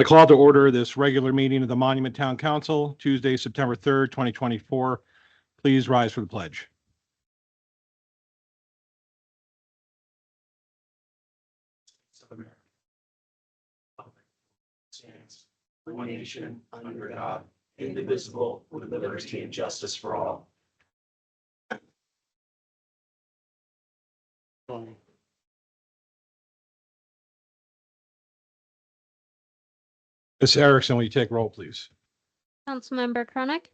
I call to order this regular meeting of the Monument Town Council, Tuesday, September 3rd, 2024. Please rise for the pledge. One nation under God, indivisible, with liberty and justice for all. Ms. Erickson, will you take roll, please? Councilmember Chronic,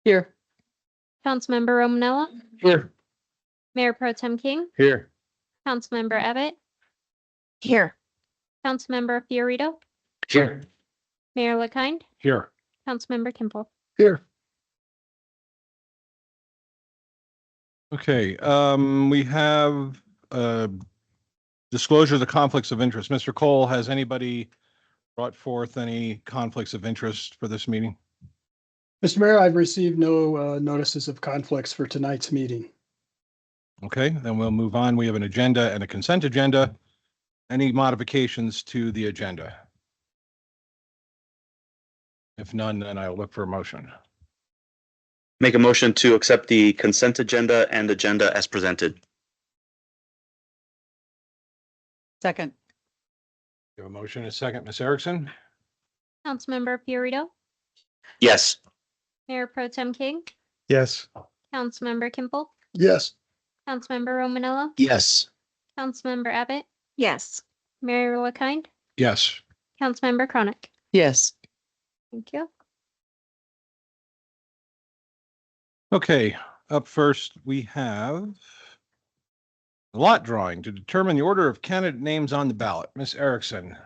Here. Councilmember Romanella, Here. Mayor Pro Tem King, Here. Councilmember Abbott, Here. Councilmember Fiorito, Here. Mayor LaKind, Here. Councilmember Kimball. Here. Okay, we have disclosure of the conflicts of interest. Mr. Cole, has anybody brought forth any conflicts of interest for this meeting? Mr. Mayor, I've received no notices of conflicts for tonight's meeting. Okay, then we'll move on. We have an agenda and a consent agenda. Any modifications to the agenda? If none, then I'll look for a motion. Make a motion to accept the consent agenda and agenda as presented. Second. You have a motion and a second. Ms. Erickson? Councilmember Fiorito, Yes. Mayor Pro Tem King, Yes. Councilmember Kimball, Yes. Councilmember Romanella, Yes. Councilmember Abbott, Yes. Mayor LaKind, Yes. Councilmember Chronic. Yes. Thank you. Okay, up first, we have the lot drawing to determine the order of candidate names on the ballot. Ms. Erickson.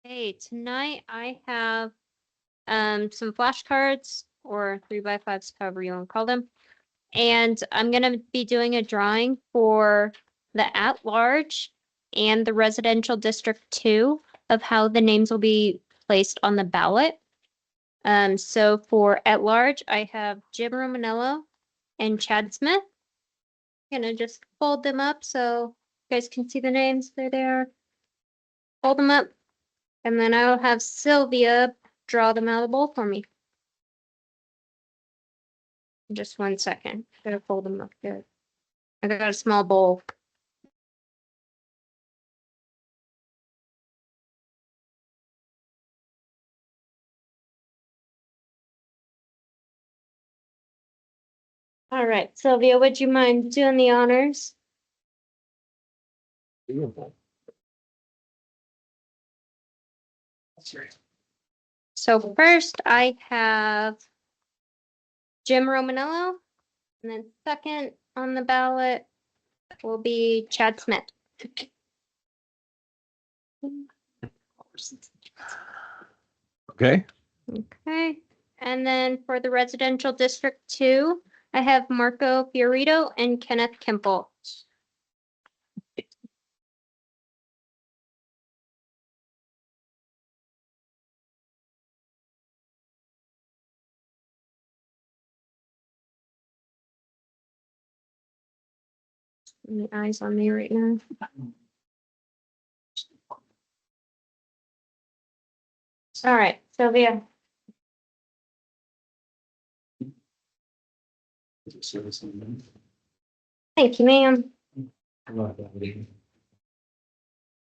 Hey, tonight I have some flashcards or 3x5s, however you want to call them. And I'm gonna be doing a drawing for the at-large and the residential district 2 of how the names will be placed on the ballot. So for at-large, I have Jim Romanello and Chad Smith. Gonna just fold them up so you guys can see the names. They're there. Fold them up. And then I'll have Sylvia draw them out of the bowl for me. Just 1 second. Gotta fold them up good. I got a small bowl. All right, Sylvia, would you mind doing the honors? So first I have Jim Romanello, and then second on the ballot will be Chad Smith. Okay, Okay, and then for the residential district 2, I have Marco Fiorito and Kenneth Kimball. Any eyes on me right now? All right, Sylvia. Thank you, ma'am.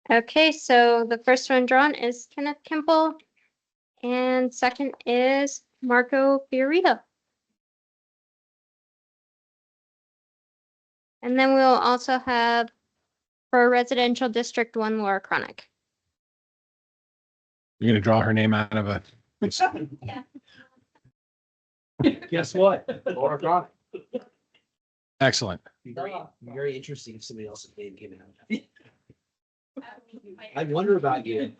Okay, so the first one drawn is Kenneth Kimball, and second is Marco Fiorito. And then we'll also have for residential district 1, Laura Chronic. you're gonna draw her name out of a, Guess what? Laura Chronic. excellent. Be very interesting if somebody else's name came out. I wonder about you.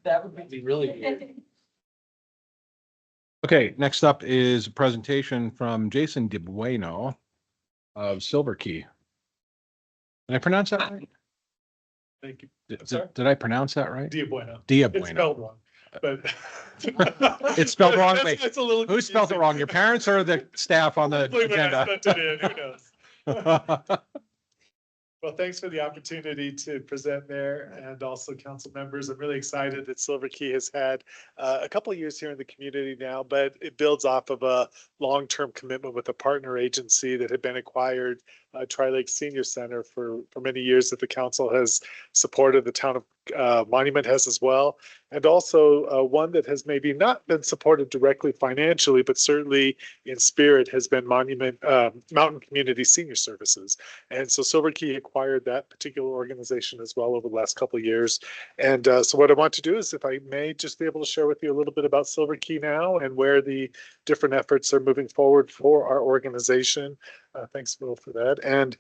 That would be really weird. Okay, next up is a presentation from Jason DeBueno of Silver Key. Did I pronounce that right? Thank you. Did I pronounce that right? Dia Bueno. Dia It's Bueno. spelled wrong, but. It's spelled wrong? That's- Wait, that's a little Who spelled it confusing. wrong? Your parents or the staff on the Hopefully when I agenda? sent it in, who knows? Well, thanks for the opportunity to present there, and also council members. I'm really excited that Silver Key has had a couple of years here in the community now, but it builds off of a long-term commitment with a partner agency that had been acquired, Tri-Lake Senior Center, for many years, that the council has supported. The town of Monument has as well, and also one that has maybe not been supported directly financially, but certainly in spirit has been Monument Mountain Community Senior Services. And so Silver Key acquired that particular organization as well over the last couple of years. And so what I want to do is, if I may, just be able to share with you a little bit about Silver Key now and where the different efforts are moving forward for our organization. Thanks, Will, for that. And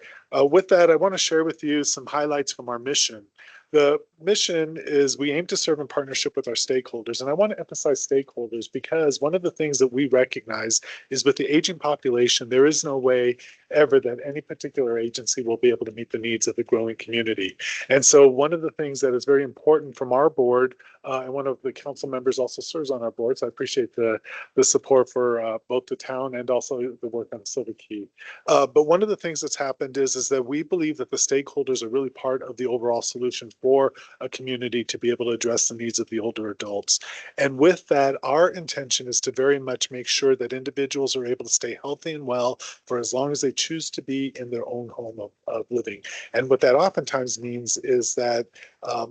with that, I want to share with you some highlights from our mission. The mission is we aim to serve in partnership with our stakeholders. And I want to emphasize stakeholders because one of the things that we recognize is with the aging population, there is no way ever that any particular agency will be able to meet the needs of the growing community. And so one of the things that is very important from our board, and one of the council members also serves on our board, so I appreciate the support for both the town and also the work on Silver Key. But one of the things that's happened is that we believe that the stakeholders are really part of the overall solution for a community to be able to address the needs of the older adults. And with that, our intention is to very much make sure that individuals are able to stay healthy and well for as long as they choose to be in their own home of living. And what that oftentimes means is that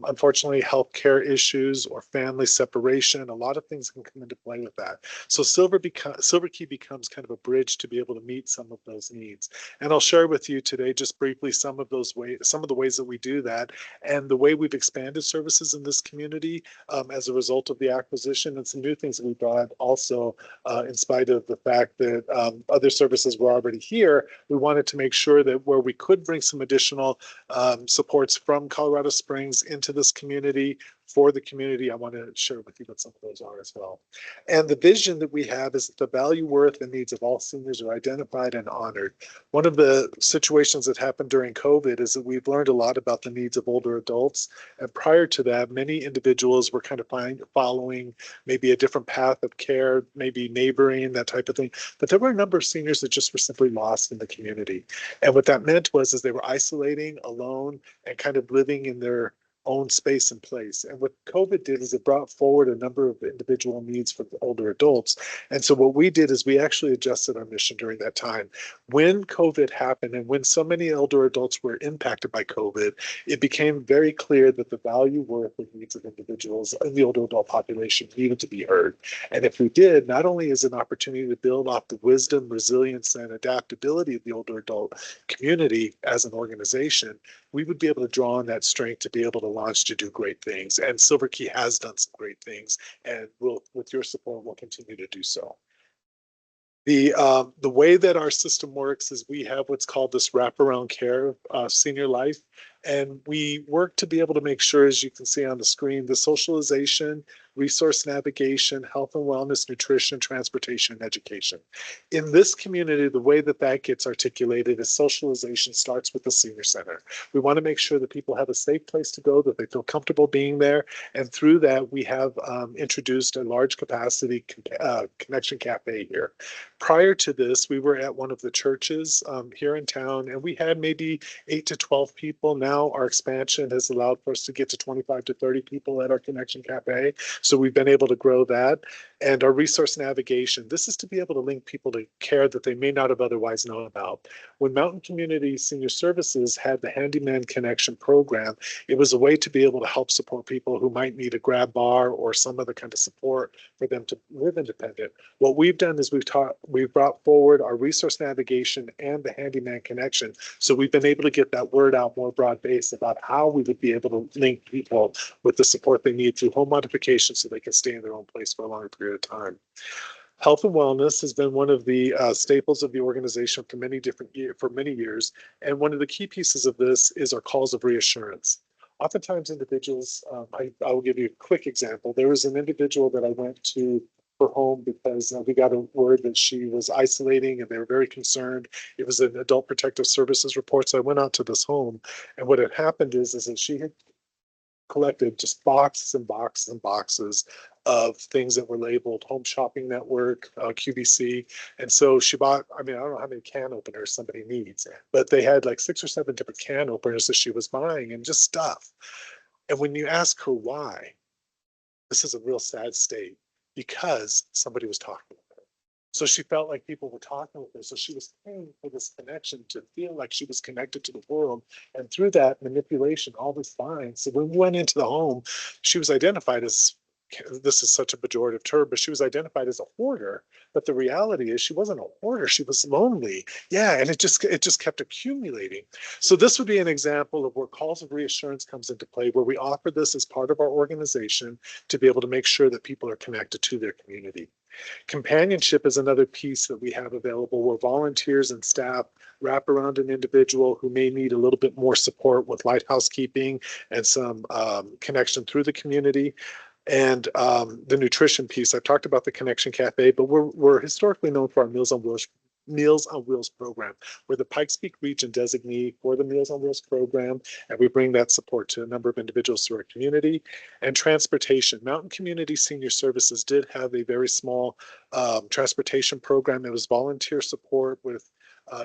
unfortunately, healthcare issues or family separation, a lot of things can come into play with that. So Silver Key becomes kind of a bridge to be able to meet some of those needs. And I'll share with you today just briefly some of the ways that we do that, and the way we've expanded services in this community as a result of the acquisition, and some new things that we brought also in spite of the fact that other services were already here. We wanted to make sure that where we could bring some additional supports from Colorado Springs into this community, for the community, I want to share with you what some of those are as well. And the vision that we have is that the value, worth, and needs of all seniors are identified and honored. One of the situations that happened during COVID is that we've learned a lot about the needs of older adults. And prior to that, many individuals were kind of following maybe a different path of care, maybe neighboring, that type of thing. But there were a number of seniors that just were simply lost in the community. And what that meant was they were isolating, alone, and kind of living in their own space and place. And what COVID did is it brought forward a number of individual needs for the older adults. And so what we did is we actually adjusted our mission during that time. When COVID happened and when so many older adults were impacted by COVID, it became very clear that the value, worth, and needs of individuals in the older adult population needed to be heard. And if we did, not only is it an opportunity to build off the wisdom, resilience, and adaptability of the older adult community as an organization, we would be able to draw on that strength to be able to launch to do great things. And Silver Key has done some great things, and will, with your support, will continue to do so. The way that our system works is we have what's called this wraparound care senior life. And we work to be able to make sure, as you can see on the screen, the socialization, resource navigation, health and wellness, nutrition, transportation, and education. In this community, the way that that gets articulated is socialization starts with the senior center. We want to make sure that people have a safe place to go, that they feel comfortable being there. And through that, we have introduced a large capacity connection cafe here. Prior to this, we were at one of the churches here in town, and we had maybe 8 to 12 people. Now our expansion has allowed for us to get to 25 to 30 people at our Connection Cafe. So we've been able to grow that. And our resource navigation, this is to be able to link people to care that they may not have otherwise known about. When Mountain Community Senior Services had the Handyman Connection program, it was a way to be able to help support people who might need a grab bar or some other kind of support for them to live independent. What we've done is we've brought forward our resource navigation and the Handyman Connection. So we've been able to get that word out more broad-based about how we would be able to link people with the support they need through home modification so they can stay in their own place for a longer period of time. Health and wellness has been one of the staples of the organization for many years. And one of the key pieces of this is our calls of reassurance. Oftentimes individuals, I will give you a quick example. There was an individual that I went to her home because we got a word that she was isolating and they were very concerned. It was an Adult Protective Services report. So I went out to this home, and what had happened is that she had collected just boxes and boxes and boxes of things that were labeled Home Shopping Network, QVC. And so she bought, I mean, I don't know how many can openers somebody needs, but they had like 6 or 7 different can openers that she was buying and just stuff. And when you ask her why, this is a real sad state, because somebody was talking with her. So she felt like people were talking with her. So she was paying for this connection to feel like she was connected to the world. And through that manipulation, all this buying. So when we went into the home, she was identified as, this is such a pejorative term, but she was identified as a hoarder. But the reality is she wasn't a hoarder. She was lonely. Yeah. And it just kept accumulating. So this would be an example of where calls of reassurance comes into play, where we offer this as part of our organization to be able to make sure that people are connected to their community. Companionship is another piece that we have available, where volunteers and staff wrap around an individual who may need a little bit more support with light housekeeping and some connection through the community. And the nutrition piece, I've talked about the Connection Cafe, but we're historically known for our Meals on Wheels program. We're the Pikes Peak region designee for the Meals on Wheels program, and we bring that support to a number of individuals through our community. And transportation, Mountain Community Senior Services did have a very small transportation program. It was volunteer support with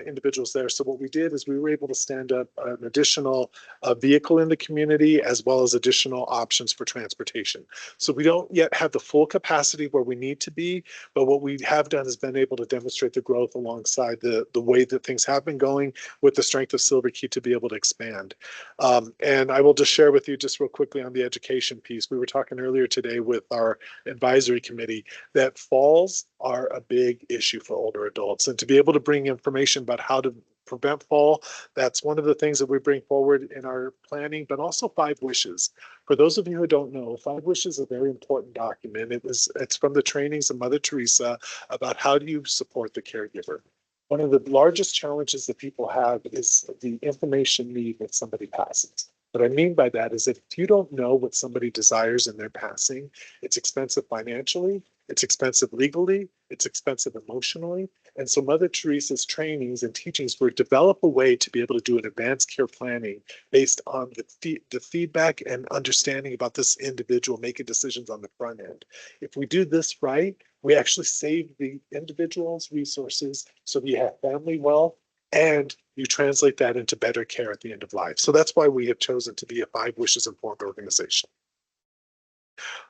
individuals there. So what we did is we were able to stand up an additional vehicle in the community, as well as additional options for transportation. So we don't yet have the full capacity where we need to be, but what we have done is been able to demonstrate the growth alongside the way that things have been going with the strength of Silver Key to be able to expand. And I will just share with you just real quickly on the education piece. We were talking earlier today with our advisory committee that falls are a big issue for older adults, and to be able to bring information about how to prevent fall, that's one of the things that we bring forward in our planning, but also 5 Wishes. For those of you who don't know, 5 Wishes is a very important document. It's from the trainings of Mother Teresa about how do you support the caregiver. One of the largest challenges that people have is the information need when somebody passes. What I mean by that is that if you don't know what somebody desires in their passing, it's expensive financially, it's expensive legally, it's expensive emotionally. And so Mother Teresa's trainings and teachings were to develop a way to be able to do an advanced care planning based on the feedback and understanding about this individual making decisions on the front end. If we do this right, we actually save the individual's resources so that you have family wealth and you translate that into better care at the end of life. So that's why we have chosen to be a 5 Wishes informed organization.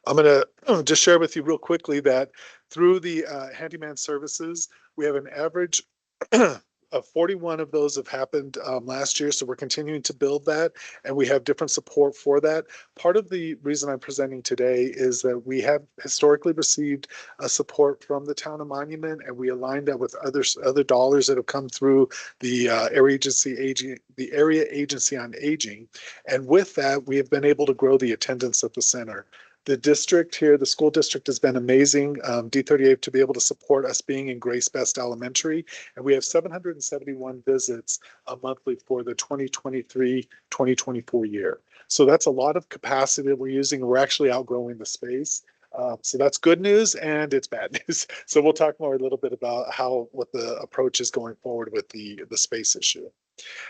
I'm going to just share with you real quickly that through the handyman services, we have an average of 41 of those have happened last year. So we're continuing to build that, and we have different support for that. Part of the reason I'm presenting today is that we have historically received support from the town of Monument, and we aligned that with other dollars that have come through the Area Agency on Aging. And with that, we have been able to grow the attendance at the center. The district here, the school district has been amazing, D38, to be able to support us being in Grace Best Elementary. And we have 771 visits monthly for the 2023-2024 year. So that's a lot of capacity that we're using. We're actually outgrowing the space. So that's good news and it's bad news. So we'll talk more a little bit about what the approach is going forward with the space issue.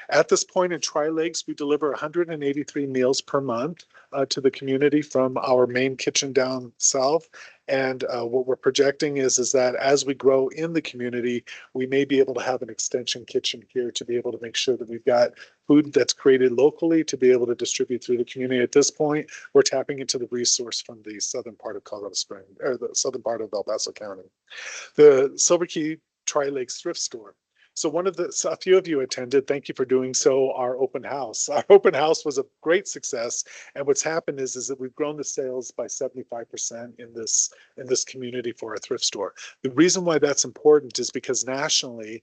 At this point in Tri-Lakes, we deliver 183 meals per month to the community from our main kitchen down south. And what we're projecting is that as we grow in the community, we may be able to have an extension kitchen here to be able to make sure that we've got food that's created locally to be able to distribute through the community. At this point, we're tapping into the resource from the southern part of Colorado Springs, or the southern part of El Paso County. The Silver Key Tri-Lakes Thrift Store. So a few of you attended, thank you for doing so, our open house. Our open house was a great success. And what's happened is that we've grown the sales by 75% in this community for our thrift store. The reason why that's important is because nationally,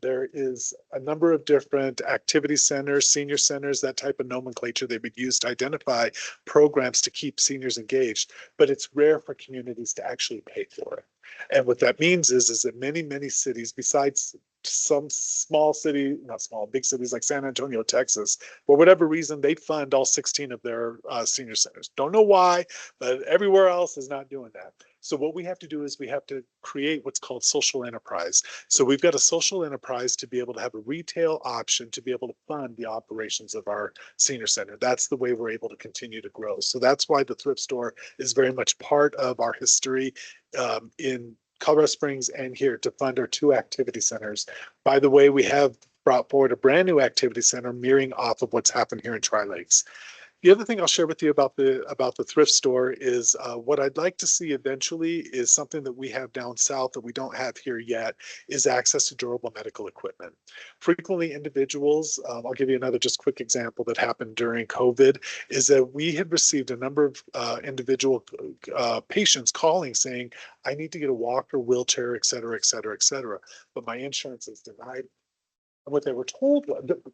there is a number of different activity centers, senior centers, that type of nomenclature they would use to identify programs to keep seniors engaged. But it's rare for communities to actually pay for it. And what that means is that many cities, besides some small city, not small, big cities like San Antonio, Texas, for whatever reason, they fund all 16 of their senior centers. Don't know why, but everywhere else is not doing that. So what we have to do is we have to create what's called social enterprise. So we've got a social enterprise to be able to have a retail option to be able to fund the operations of our senior center. That's the way we're able to continue to grow. So that's why the thrift store is very much part of our history in Colorado Springs and here to fund our 2 activity centers. By the way, we have brought forward a brand new activity center mirroring off of what's happened here in Tri-Lakes. The other thing I'll share with you about the thrift store is what I'd like to see eventually is something that we have down south that we don't have here yet is access to durable medical equipment. Frequently individuals, I'll give you another just quick example that happened during COVID, is that we had received a number of individual patients calling saying, I need to get a walker, wheelchair, et cetera, et cetera, et cetera, but my insurance is denied. And what they were told,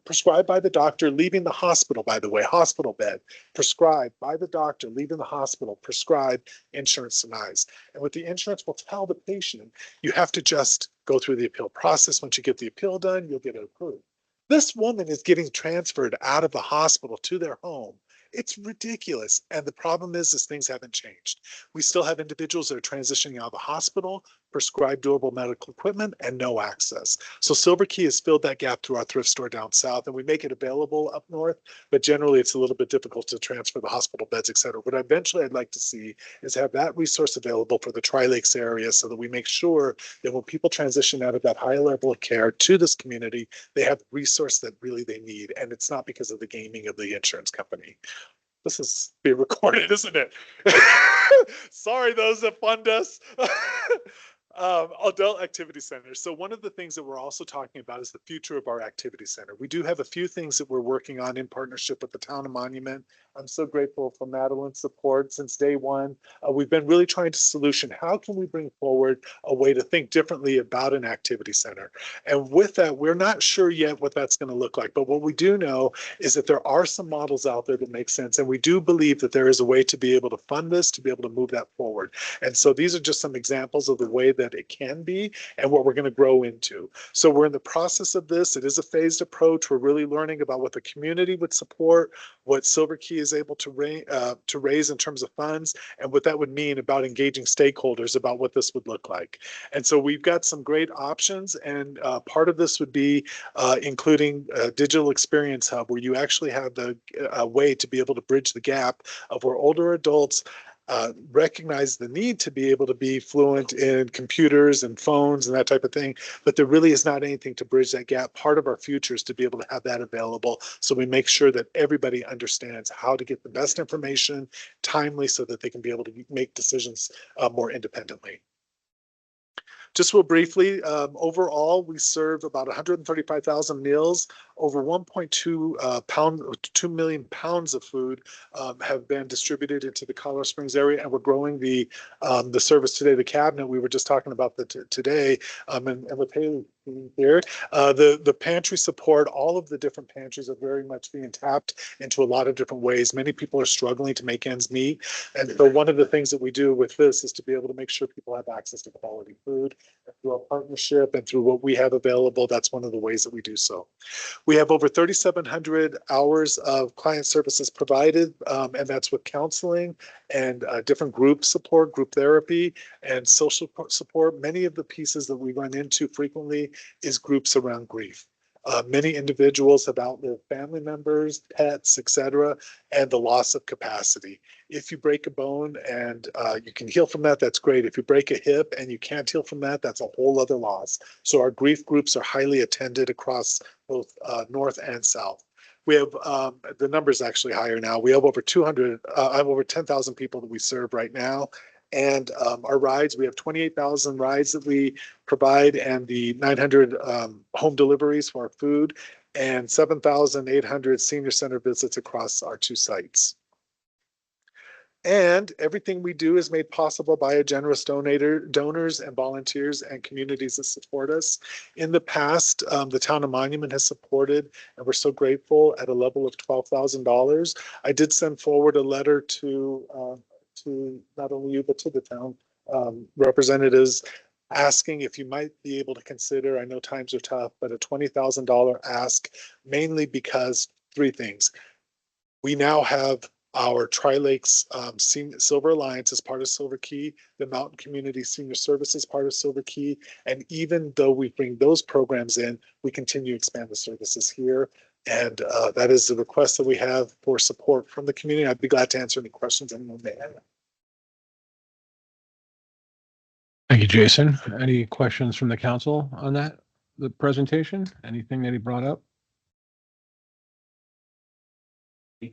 prescribed by the doctor, leaving the hospital, by the way, hospital bed, prescribed by the doctor, leaving the hospital, prescribed, insurance denies. And what the insurance will tell the patient, you have to just go through the appeal process. Once you get the appeal done, you'll get it approved. This woman is getting transferred out of the hospital to their home. It's ridiculous. And the problem is things haven't changed. We still have individuals that are transitioning out of the hospital, prescribed durable medical equipment, and no access. So Silver Key has filled that gap through our thrift store down south, and we make it available up north, but generally it's a little bit difficult to transfer the hospital beds, et cetera. What eventually I'd like to see is have that resource available for the Tri-Lakes area so that we make sure that when people transition out of that high level of care to this community, they have the resource that really they need. And it's not because of the gaming of the insurance company. This is being recorded, isn't it? Sorry, those that fund us. Adult activity centers. So one of the things that we're also talking about is the future of our activity center. We do have a few things that we're working on in partnership with the town of Monument. I'm so grateful for Madeline's support since day one. We've been really trying to solution, how can we bring forward a way to think differently about an activity center? And with that, we're not sure yet what that's going to look like. But what we do know is that there are some models out there that make sense. And we do believe that there is a way to be able to fund this, to be able to move that forward. And so these are just some examples of the way that it can be and what we're going to grow into. So we're in the process of this. It is a phased approach. We're really learning about what the community would support, what Silver Key is able to raise in terms of funds, and what that would mean about engaging stakeholders about what this would look like. And so we've got some great options, and part of this would be including a digital experience hub where you actually have the way to be able to bridge the gap of where older adults recognize the need to be able to be fluent in computers and phones and that type of thing, but there really is not anything to bridge that gap. Part of our future is to be able to have that available, so we make sure that everybody understands how to get the best information timely so that they can be able to make decisions more independently. Just real briefly, overall, we serve about 135,000 meals. Over 2 million pounds of food have been distributed into the Colorado Springs area, and we're growing the service today. The cabinet we were just talking about today, and with Haley here, the pantry support. All of the different pantries are very much being tapped into a lot of different ways. Many people are struggling to make ends meet, and so one of the things that we do with this is to be able to make sure people have access to quality food. Through our partnership and through what we have available, that's one of the ways that we do so. We have over 3,700 hours of client services provided, and that's with counseling and different group support, group therapy, and social support. Many of the pieces that we run into frequently is groups around grief. Many individuals have outlived family members, pets, etc., and the loss of capacity. If you break a bone and you can heal from that, that's great. If you break a hip and you can't heal from that, that's a whole other loss. So our grief groups are highly attended across both North and South. We have the number's actually higher now. We have over 10,000 people that we serve right now. And our rides, we have 28,000 rides that we provide, and the 900 home deliveries for our food, and 7,800 senior center visits across our 2 sites. And everything we do is made possible by a generous donors and volunteers and communities that support us. In the past, the town of Monument has supported, and we're so grateful, at a level of $12,000. I did send forward a letter to not only you, but to the town representatives, asking if you might be able to consider, I know times are tough, but a $20,000 ask, mainly because 3 things. We now have our Tri-Lakes Silver Alliance is part of Silver Key, the Mountain Community Senior Services part of Silver Key. And even though we bring those programs in, we continue to expand the services here. And that is the request that we have for support from the community. I'd be glad to answer any questions anyone may have. Thank you, Jason. Any questions from the council on that, the presentation? Anything that he brought up?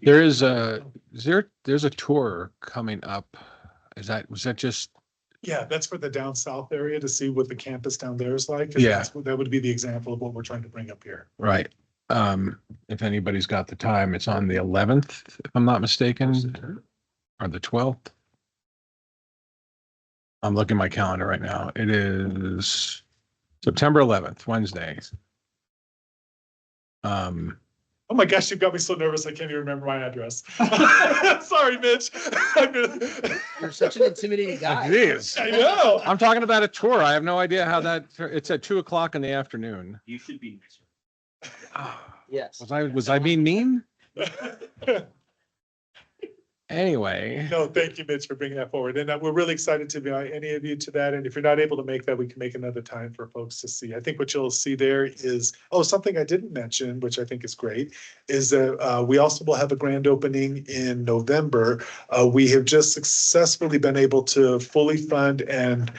There's a tour coming up. Was that just, Yeah, that's for the down south area to see what the campus down there is like. 'cause Yeah. that would be the example of what we're trying to bring up here. right? If anybody's got the time, it's on the 11th, if I'm not mistaken, or the 12th. I'm looking at my calendar right now. It is September 11th, Wednesday. Oh my gosh, you've got me so nervous. I can't even remember my address. Sorry, Mitch. You're such an intimidating guy. Jeez. I know. I'm talking about a tour. I have no idea how it's at 2:00 in the afternoon. You should be nicer. Yes. Was I being mean? Anyway, No, thank you, Mitch, for bringing that forward. And we're really excited to invite any of you to that. And if you're not able to make that, we can make another time for folks to see. I think what you'll see there is, something I didn't mention, which I think is great, is that we also will have a grand opening in November. We have just successfully been able to fully fund and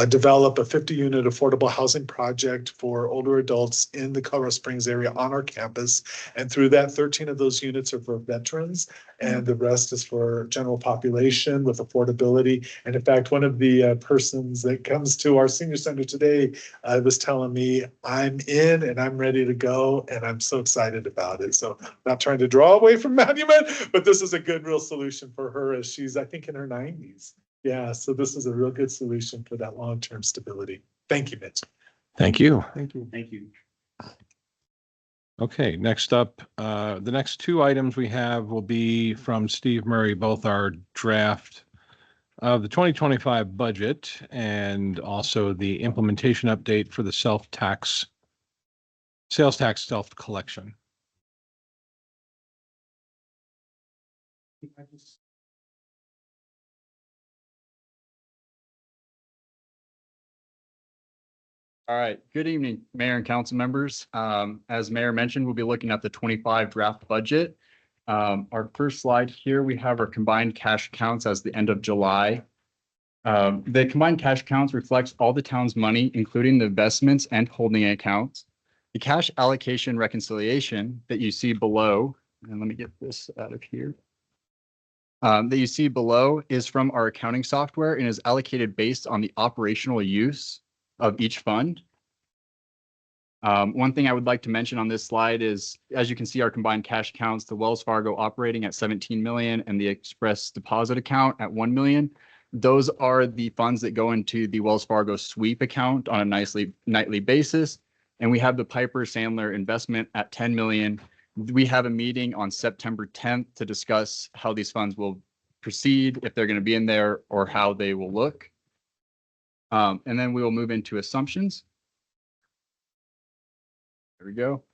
develop a 50-unit affordable housing project for older adults in the Colorado Springs area on our campus. And through that, 13 of those units are for veterans, and the rest is for general population with affordability. And in fact, one of the persons that comes to our senior center today was telling me, I'm in and I'm ready to go, and I'm so excited about it. So not trying to draw away from Monument, but this is a good real solution for her as she's, I think, in her 90s. Yeah, so this is a real good solution for that long-term stability. Thank you, Mitch. thank you. Thank you. Thank you. Okay, next up, the next two items we have will be from Steve Murray, both our draft of the 2025 budget and also the implementation update for the sales tax self-collection. All right, good evening, Mayor and council members. As Mayor mentioned, we'll be looking at the 25 draft budget. Our first slide here, we have our combined cash accounts as the end of July. The combined cash accounts reflects all the town's money, including the investments and holding accounts. The cash allocation reconciliation that you see below, and let me get this out of here. That you see below is from our accounting software and is allocated based on the operational use of each fund. One thing I would like to mention on this slide is, as you can see, our combined cash accounts, the Wells Fargo operating at 17 million and the Express deposit account at 1 million. Those are the funds that go into the Wells Fargo sweep account on a nightly basis. And we have the Piper Sandler investment at 10 million. We have a meeting on September 10th to discuss how these funds will proceed, if they're going to be in there, or how they will look. And then we will move into assumptions. There we go.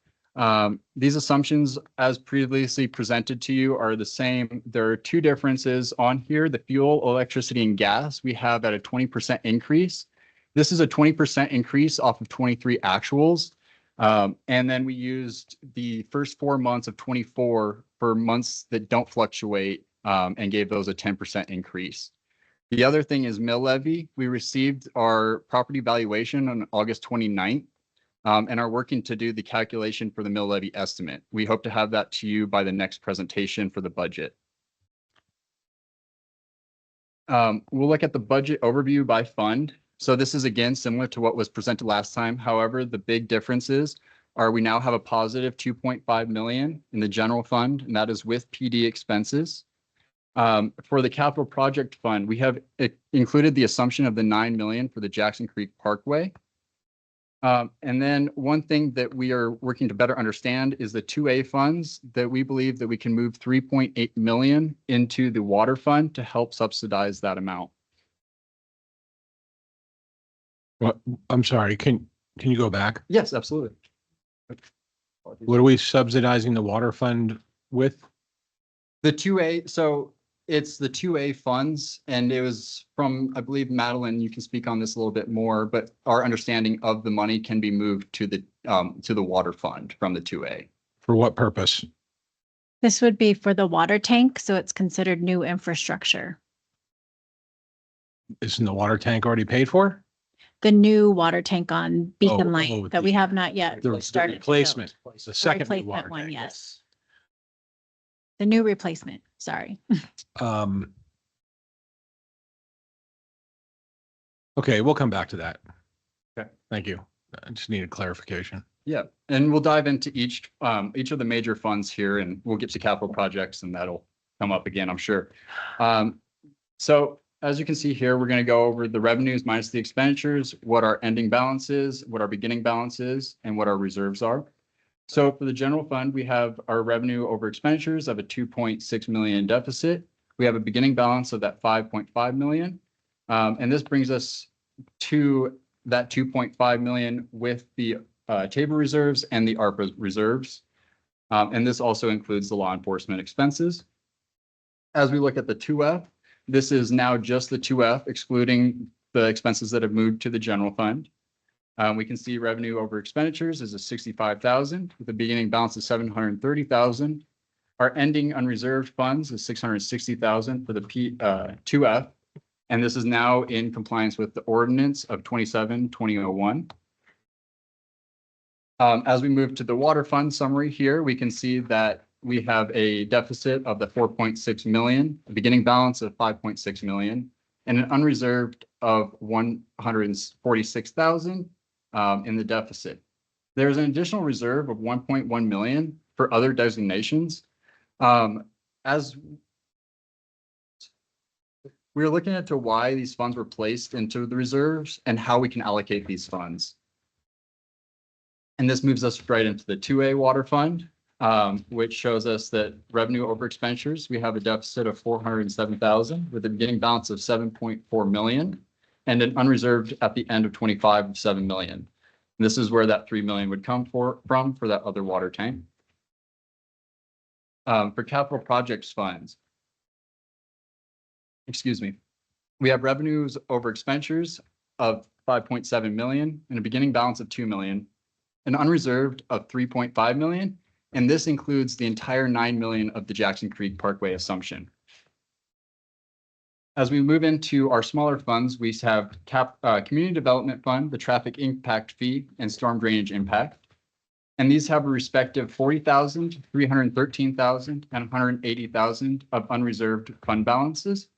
These assumptions, as previously presented to you, are the same. There are two differences on here. The fuel, electricity, and gas, we have at a 20% increase. This is a 20% increase off of 23 actuals. And then we used the first 4 months of 24 for months that don't fluctuate, and gave those a 10% increase. The other thing is mill levy. We received our property valuation on August 29th. And are working to do the calculation for the mill levy estimate. We hope to have that to you by the next presentation for the budget. We'll look at the budget overview by fund. So this is again similar to what was presented last time. However, the big differences are we now have a positive 2.5 million in the general fund, and that is with PD expenses. For the capital project fund, we have included the assumption of the 9 million for the Jackson Creek Parkway. And then one thing that we are working to better understand is the 2A funds that we believe that we can move 3.8 million into the water fund to help subsidize that amount. What, I'm sorry, can you go back? Yes, absolutely. What are we subsidizing the water fund with? The 2A, so it's the 2A funds, and it was from, I believe, Madeline, you can speak on this a little bit more, but our understanding of the money can be moved to the water fund from the 2A. For what purpose? This would be for the water tank, so it's considered new infrastructure. Isn't the water tank already paid for? The new water tank on Beacon Oh, Light that we have not yet The started. to build. replacement, the The second new replacement water one, tank. yes. The new replacement, sorry. Okay, we'll come back to that. Okay. Thank you. I just needed clarification. Yeah, and we'll dive into each of the major funds here, and we'll get to capital projects, and that'll come up again, I'm sure. So as you can see here, we're going to go over the revenues minus the expenditures, what our ending balance is, what our beginning balance is, and what our reserves are. So for the general fund, we have our revenue over expenditures of a 2.6 million deficit. We have a beginning balance of that 5.5 million. And this brings us to that 2.5 million with the table reserves and the ARPA reserves. And this also includes the law enforcement expenses. As we look at the 2F, this is now just the 2F, excluding the expenses that have moved to the general fund. We can see revenue over expenditures is a 65,000 with a beginning balance of 730,000. Our ending unreserved funds is 660,000 for the 2F. And this is now in compliance with the ordinance of 27-2001. As we move to the water fund summary here, we can see that we have a deficit of the 4.6 million, a beginning balance of 5.6 million, and an unreserved of 146,000 in the deficit. There's an additional reserve of 1.1 million for other designations. As we're looking into why these funds were placed into the reserves and how we can allocate these funds. And this moves us right into the 2A water fund, which shows us that revenue over expenditures, we have a deficit of 407,000 with a beginning balance of 7.4 million and an unreserved at the end of 25 of 7 million. And this is where that 3 million would come from for that other water tank. For capital projects funds, we have revenues over expenditures of 5.7 million and a beginning balance of 2 million, an unreserved of 3.5 million. And this includes the entire 9 million of the Jackson Creek Parkway assumption. As we move into our smaller funds, we have Community Development Fund, the Traffic Impact Fee, and Storm Drainage Impact. And these have a respective 40,000, 313,000, and 180,000 of unreserved fund balances.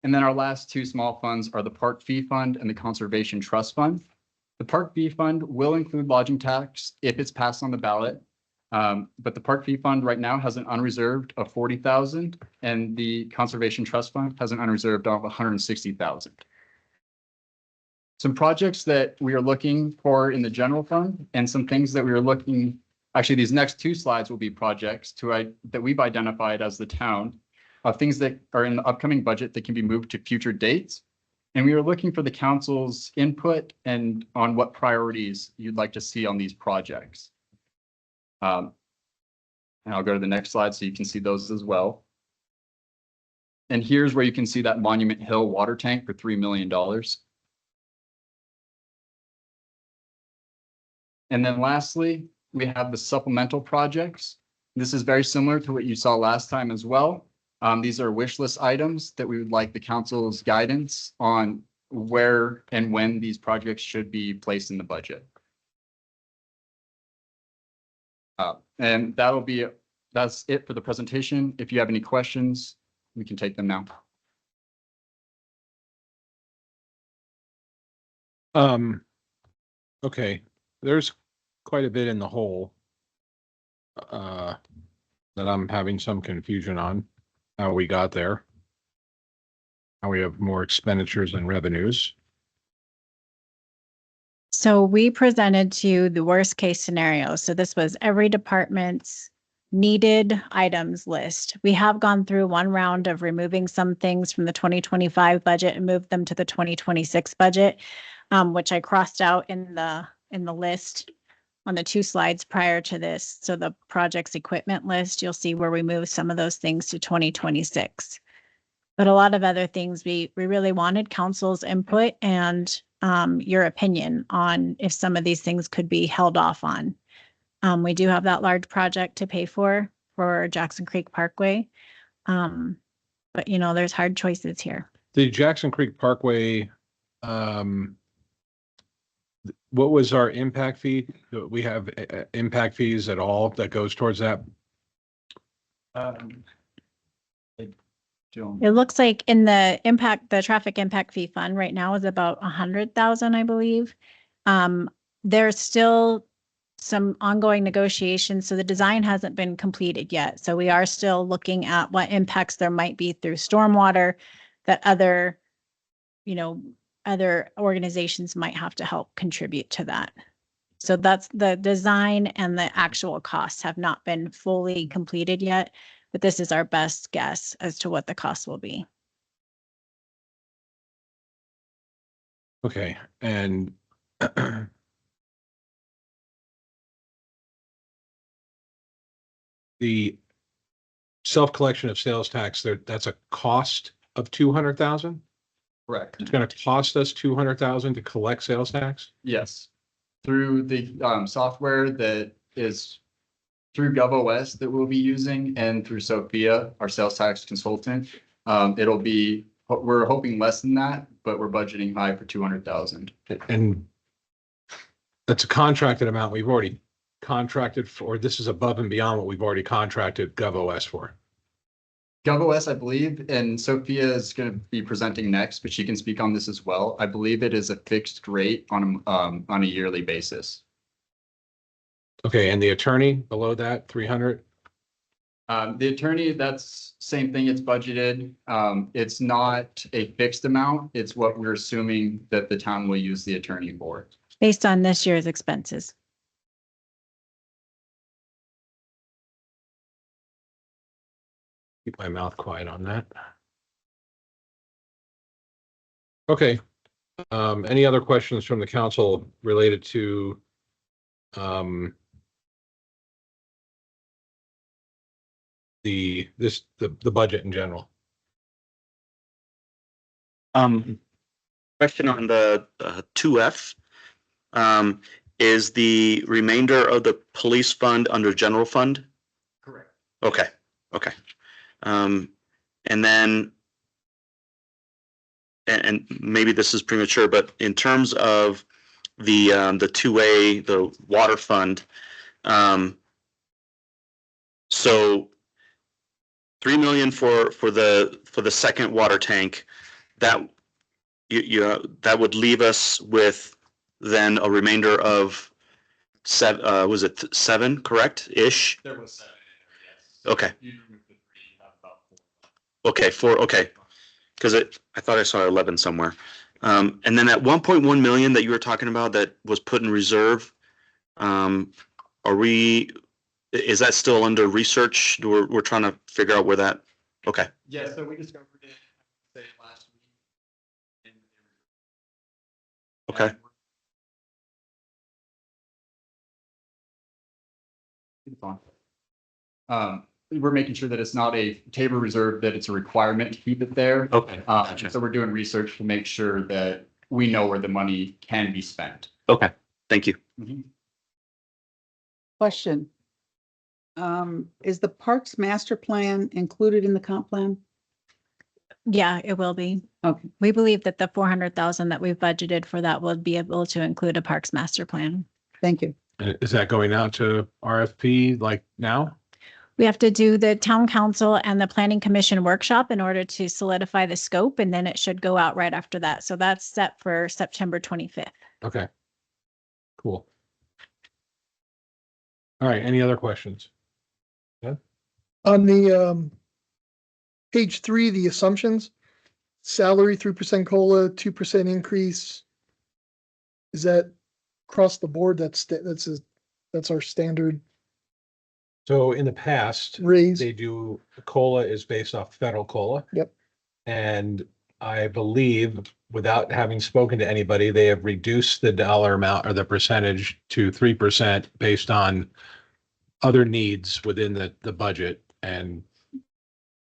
And then our last two small funds are the Park Fee Fund and the Conservation Trust Fund. The Park Fee Fund will include lodging tax if it's passed on the ballot. But the Park Fee Fund right now has an unreserved of 40,000 and the Conservation Trust Fund has an unreserved of 160,000. Some projects that we are looking for in the general fund and some things that we are looking, actually these next two slides will be projects that we've identified as the town of things that are in the upcoming budget that can be moved to future dates. And we are looking for the council's input and on what priorities you'd like to see on these projects. And I'll go to the next slide so you can see those as well. And here's where you can see that Monument Hill water tank for $3 million. And then lastly, we have the supplemental projects. This is very similar to what you saw last time as well. These are wish list items that we would like the council's guidance on where and when these projects should be placed in the budget. And that's it for the presentation. If you have any questions, we can take them now. Okay, there's quite a bit in the hole that I'm having some confusion on how we got there. How we have more expenditures than revenues. So we presented to you the worst case scenario. So this was every department's needed items list. We have gone through one round of removing some things from the 2025 budget and moved them to the 2026 budget, which I crossed out in the list. on the 2 slides prior to this. So the project's equipment list, you'll see where we moved some of those things to 2026. But a lot of other things, we really wanted council's input and your opinion on if some of these things could be held off on. We do have that large project to pay for Jackson Creek Parkway. But you know, there's hard choices here. The Jackson Creek Parkway, what was our impact fee? Do we have impact fees at all that goes towards that? It looks like in the traffic impact fee fund right now is about 100,000, I believe. There's still some ongoing negotiations, so the design hasn't been completed yet. So we are still looking at what impacts there might be through stormwater that other organizations might have to help contribute to that. So that's the design, and the actual costs have not been fully completed yet, but this is our best guess as to what the cost will be. Okay, and the self-collection of sales tax, that's a cost of 200,000? Correct. It's gonna cost us 200,000 to collect sales tax? Yes. Through the software that is through GovOS that we'll be using, and through Sophia, our sales tax consultant. We're hoping less than that, but we're budgeting high for 200,000. And that's a contracted amount we've already contracted for. This is above and beyond what we've already contracted GovOS for. GovOS, I believe, and Sophia is going to be presenting next, but she can speak on this as well. I believe it is a fixed rate on a yearly basis. Okay, and the attorney below that, 300? The attorney, that's same thing. It's budgeted. It's not a fixed amount. It's what we're assuming that the town will use the attorney for. Based on this year's expenses. Keep my mouth quiet on that. Okay. Any other questions from the council related to the budget in general? Question on the 2F. Is the remainder of the police fund under general fund? Correct. Okay. And then, and maybe this is premature, but in terms of the 2A, the water fund, so 3 million for the second water tank, that that would leave us with then a remainder of was it 7, correct ish? There was 7 in there, yes. Okay. You removed the 3, you have about 4. Okay, 4. Okay, because I thought I saw 11 somewhere. And then that 1.1 million that you were talking about that was put in reserve, is that still under research? We're trying to figure out where that. Okay. Yeah, so we discovered it, say, last week. Okay. It's on. We're making sure that it's not a table reserve, that it's a requirement to keep it there. Okay. Gotcha. So we're doing research to make sure that we know where the money can be spent. Okay. Thank you. Question. Is the Parks Master Plan included in the comp plan? Yeah, it will be. Okay, We believe that the 400,000 that we've budgeted for that will be able to include a parks master plan. thank you. Is that going out to RFP like now? We have to do the town council and the planning commission workshop in order to solidify the scope, and then it should go out right after that. So that's set for September 25th. Okay. Cool. All right, any other questions? On the page 3, the assumptions, salary 3% COLA, 2% increase. Is that across the board? That's our standard So in the past, raise. they do, COLA is based off federal COLA. Yep. And I believe without having spoken to anybody, they have reduced the dollar amount or the percentage to 3% based on other needs within the budget. And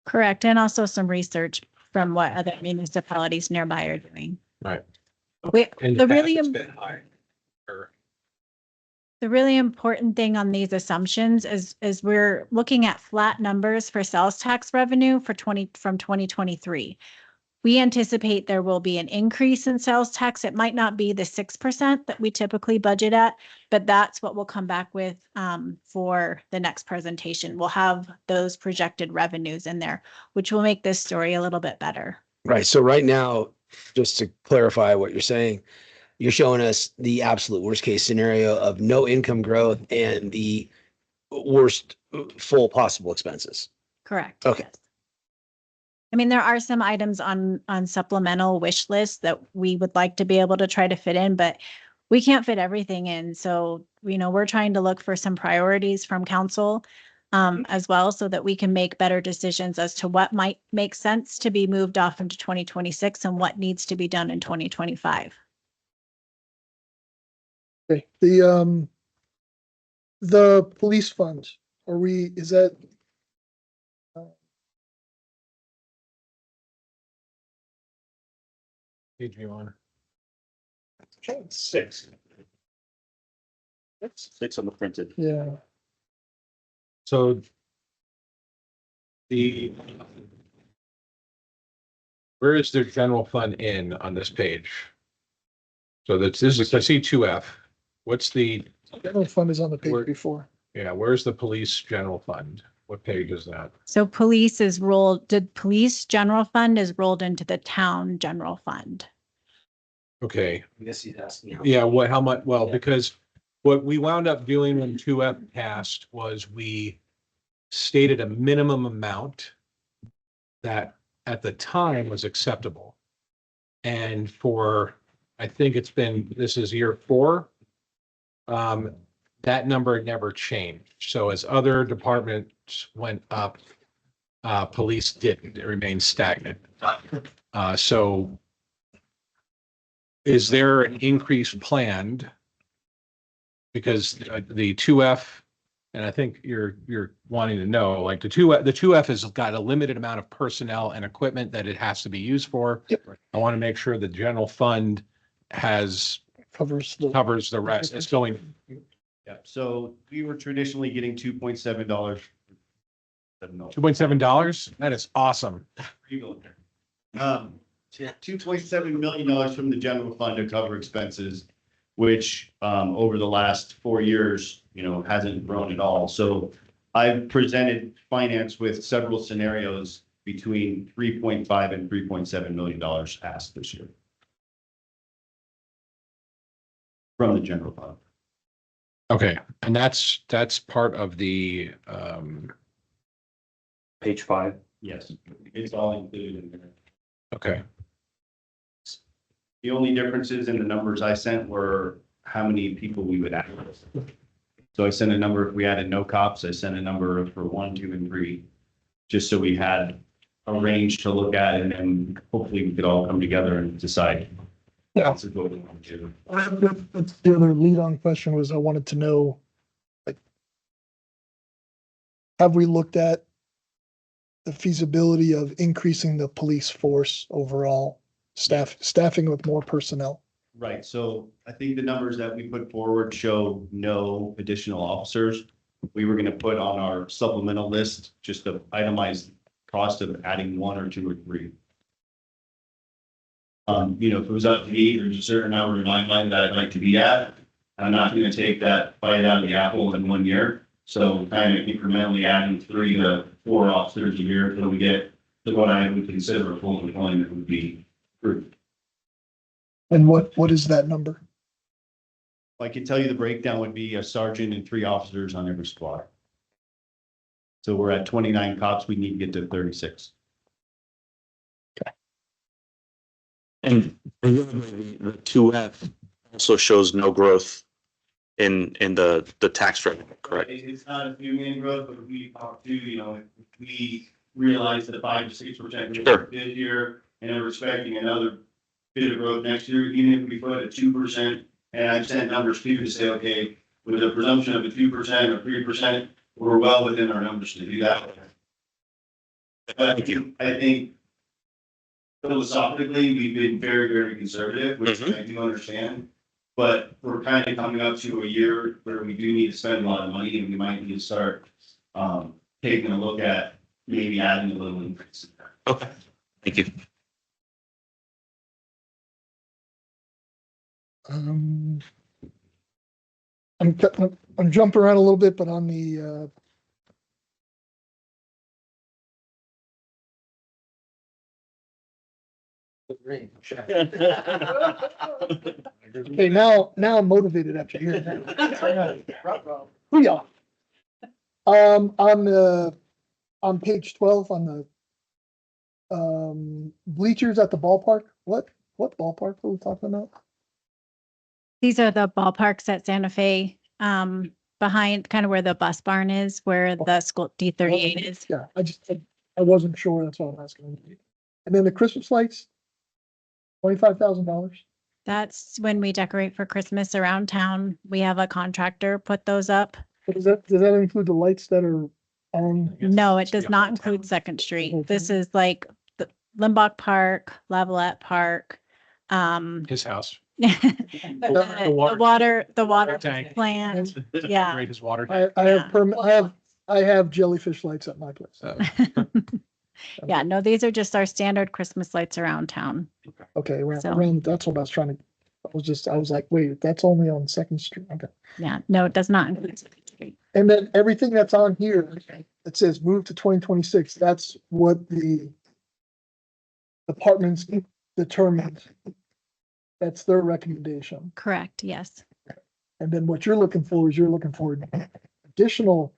Correct. And also some research from what other municipalities nearby are doing. right. We, In the past, really, it's been high. Or- the really important thing on these assumptions is we're looking at flat numbers for sales tax revenue for from 2023. We anticipate there will be an increase in sales tax. It might not be the 6% that we typically budget at, but that's what we'll come back with for the next presentation. We'll have those projected revenues in there, which will make this story a little bit better. Right. So right now, just to clarify what you're saying, you're showing us the absolute worst case scenario of no income growth and the worst full possible expenses. Correct. Okay. Yes. I mean, there are some items on supplemental wish lists that we would like to be able to try to fit in, but we can't fit everything in. So, we're trying to look for some priorities from council as well, so that we can make better decisions as to what might make sense to be moved off into 2026 and what needs to be done in 2025. Okay, the police fund, is that? Page you on? Six. Six on the printed. Yeah. So where is their general fund in on this page? So this is, I see 2F. What's the, General fund is on the page Where- before. where's the police general fund? What page is that? So the police general fund is rolled into the town general fund. Okay, I guess he's asking. yeah, how much, well, Yeah. because what we wound up doing when 2F passed was we stated a minimum amount that at the time was acceptable. And for, I think this is year 4. That number never changed. So as other departments went up, police didn't, it remained stagnant. So is there an increase planned? Because the 2F, and I think you're wanting to know, like the 2F has got a limited amount of personnel and equipment that it has to be used for. Yep. I want to make sure the general fund Covers covers the rest. It's going, Yeah, so we were traditionally getting $2.7. $2.7. That is awesome. $2.7 million from the general fund to cover expenses, which over the last 4 years, hasn't grown at all. So I've presented finance with several scenarios between $3.5 and $3.7 million asked this year from the general fund. Okay, and that's part of the, Page 5. Yes, it's all included in there. okay, The only differences in the numbers I sent were how many people we would add. So I sent a number, if we added no cops, I sent a number for 1, 2, and 3, just so we had a range to look at, and then hopefully we could all come together and decide. Yeah. That's what we want to do. That's the other lead on question was I wanted to know, like, have we looked at the feasibility of increasing the police force overall, staffing with more personnel? Right, so I think the numbers that we put forward show no additional officers. We were gonna put on our supplemental list, just the itemized cost of adding 1 or 2 or 3. If it was up to me, there's a certain hour in my mind that I'd like to be at. I'm not gonna take that bite out of the apple in 1 year. So kind of incrementally adding 3 to 4 officers a year until we get to what I would consider a full deployment would be approved. And what is that number? I can tell you the breakdown would be a sergeant and 3 officers on every squad. So we're at 29 cops, we need to get to 36. And the 2F also shows no growth in the tax revenue, correct? It's not a significant growth, but we talked to, if we realize that 5 to 6% Sure. this year, and we're expecting another bit of growth next year, even if we put a 2%, and I've sent numbers to you to say, okay, with a presumption of a 2% or 3%, we're well within our numbers to do that. But I think philosophically, we've been very, very conservative, which I do understand. But we're kind of coming up to a year where we do need to spend a lot of money, and we might need to start taking a look at maybe adding a little increase. Okay, thank you. I'm jumping around a little bit, but on the, okay, now I'm motivated after hearing that. Booyah. On page 12, on the bleachers at the ballpark, what ballpark are we talking about? These are the ballparks at Santa Fe, behind kind of where the bus barn is, where the school D38 is. Yeah, I wasn't sure, that's what I'm asking. And then the Christmas lights, $25,000. That's when we decorate for Christmas around town. We have a contractor put those up. But does that include the lights that are on? No, it does not include Second Street. This is like the Limbach Park, Lavalette Park. His house. The water Tank. plant. Yeah. Great his water. I have jellyfish lights at my place. Yeah, no, these are just our standard Christmas lights around town. Okay, So- around, that's what I was trying to, I was like, wait, that's only on Second Street. Okay. Yeah, no, it does not include Second Street. And then everything that's on here, that says move to 2026, that's what the departments determined. That's their recommendation. Correct, yes. And then what you're looking for is you're looking for additional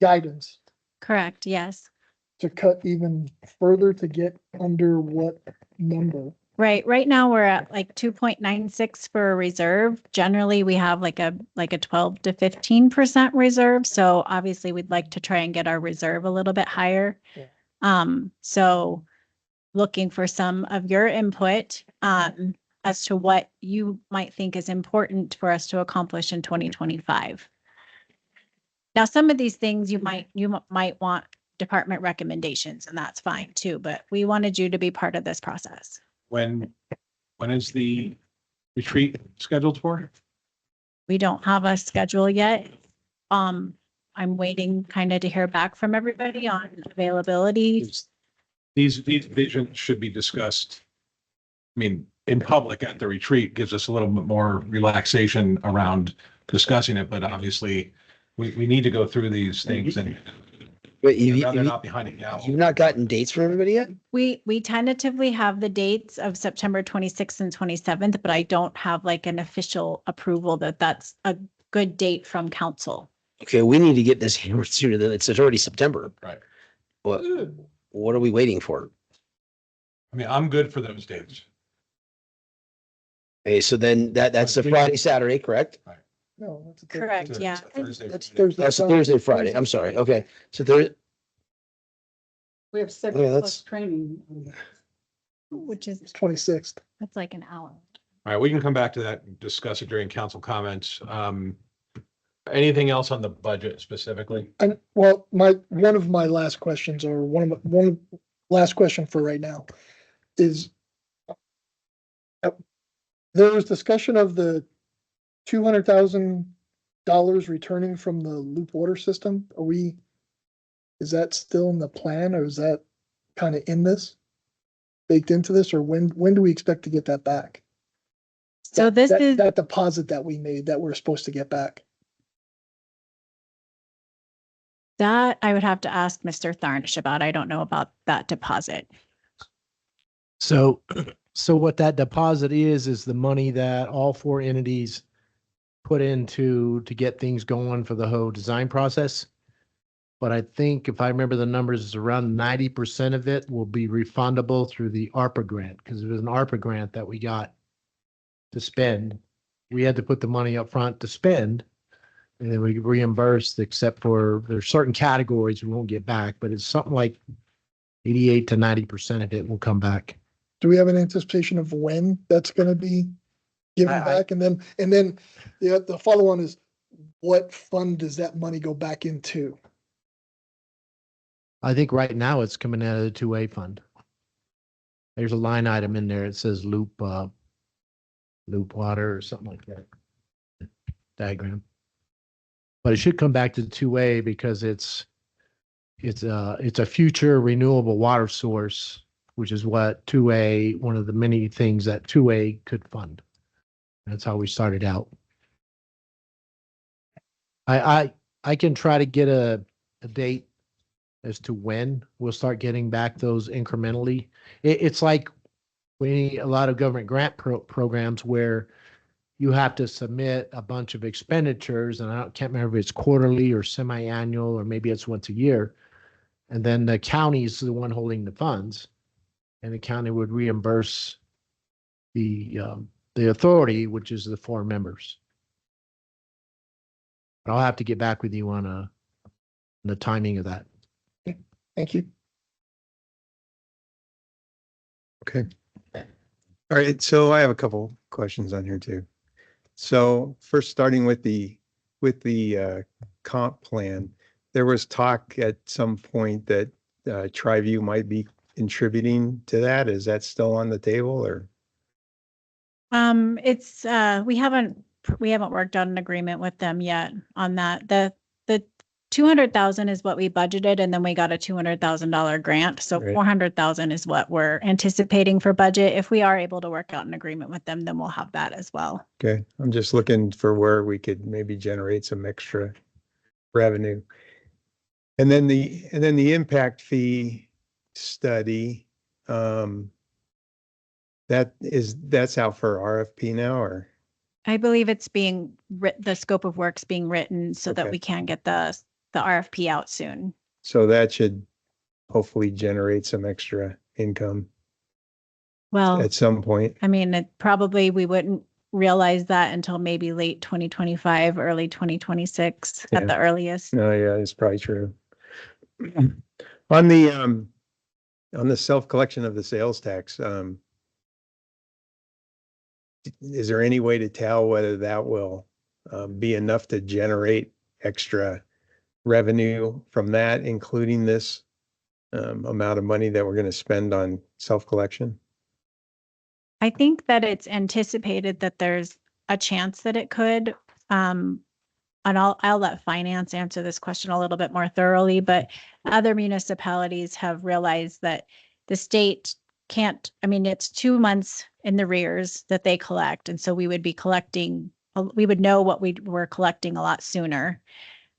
guidance Correct, yes. to cut even further to get under what number? Right now we're at like 2.96 for a reserve. Generally, we have like a 12 to 15% reserve. So obviously we'd like to try and get our reserve a little bit higher. Yeah. So looking for some of your input as to what you might think is important for us to accomplish in 2025. Now, some of these things you might want department recommendations, and that's fine too, but we wanted you to be part of this process. When is the retreat scheduled for? We don't have a schedule yet. I'm waiting kind of to hear back from everybody on availability. These visions should be discussed. I mean, in public at the retreat gives us a little bit more relaxation around discussing it, but obviously we need to go through these things and But I'd rather not be hiding now. you've not gotten dates from everybody yet? We tentatively have the dates of September 26th and 27th, but I don't have like an official approval that that's a good date from council. Okay, we need to get this hammered sooner than it's already September. Right. What are we waiting for? I mean, I'm good for those dates. Okay, so then that's the Friday, Saturday, correct? No, that's a Correct, Thursday- yeah. Thursday, That's Friday. Thursday. That's Thursday, Friday. I'm sorry. Okay, so there, We have Okay, six that's- plus training. Which is, It's 26th. that's like an hour. All right, we can come back to that and discuss it during council comments. Anything else on the budget specifically? And well, one of my last questions, or last question for right now is there was discussion of the $200,000 returning from the loop water system. Is that still in the plan, or is that kind of in this, baked into this, or when do we expect to get that back? So this is, That deposit that we made that we're supposed to get back. that I would have to ask Mr. Tharnish about. I don't know about that deposit. So what that deposit is the money that all four entities put into to get things going for the whole design process. But I think if I remember the numbers, it's around 90% of it will be refundable through the ARPA grant, because it was an ARPA grant that we got to spend. We had to put the money up front to spend, and then we reimbursed, except for there's certain categories we won't get back, but it's something like 88 to 90% of it will come back. Do we have an anticipation of when that's gonna be given I- back? And then the follow on is, what fund does that money go back into? I think right now it's coming out of the 2A fund. There's a line item in there. It says loop water or something like that. Diagram. But it should come back to 2A because it's a future renewable water source, which is what 2A, one of the many things that 2A could fund. That's how we started out. I can try to get a date as to when we'll start getting back those incrementally. It's like a lot of government grant programs where you have to submit a bunch of expenditures, and can't remember if it's quarterly or semi-annual, or maybe it's once a year. And then the county is the one holding the funds, and the county would reimburse the authority, which is the 4 members. But I'll have to get back with you on the timing of that. Thank you. Okay. All right, so I have a couple questions on here too. So first, starting with the comp plan, there was talk at some point that Triview might be contributing to that. Is that still on the table, or? It's, we haven't worked out an agreement with them yet on that. The 200,000 is what we budgeted, and then we got a $200,000 grant. So Right. 400,000 is what we're anticipating for budget. If we are able to work out an agreement with them, then we'll have that as well. Okay, I'm just looking for where we could maybe generate some extra revenue. And then the impact fee study, that's out for RFP now, or? I believe it's being the scope of work's being written so that Okay. we can get the RFP out soon. So that should hopefully generate some extra income Well, at some point. I mean, we wouldn't realize that until maybe late 2025, early 2026 Yeah. at the earliest. No, yeah, it's probably true. On the self-collection of the sales tax, is there any way to tell whether that will be enough to generate extra revenue from that, including this amount of money that we're going to spend on self-collection? I think that it's anticipated that there's a chance that it could. And I'll let finance answer this question a little bit more thoroughly, but other municipalities have realized that the state can't, I mean, it's 2 months in the rears that they collect. And so we would we would know what we were collecting a lot sooner.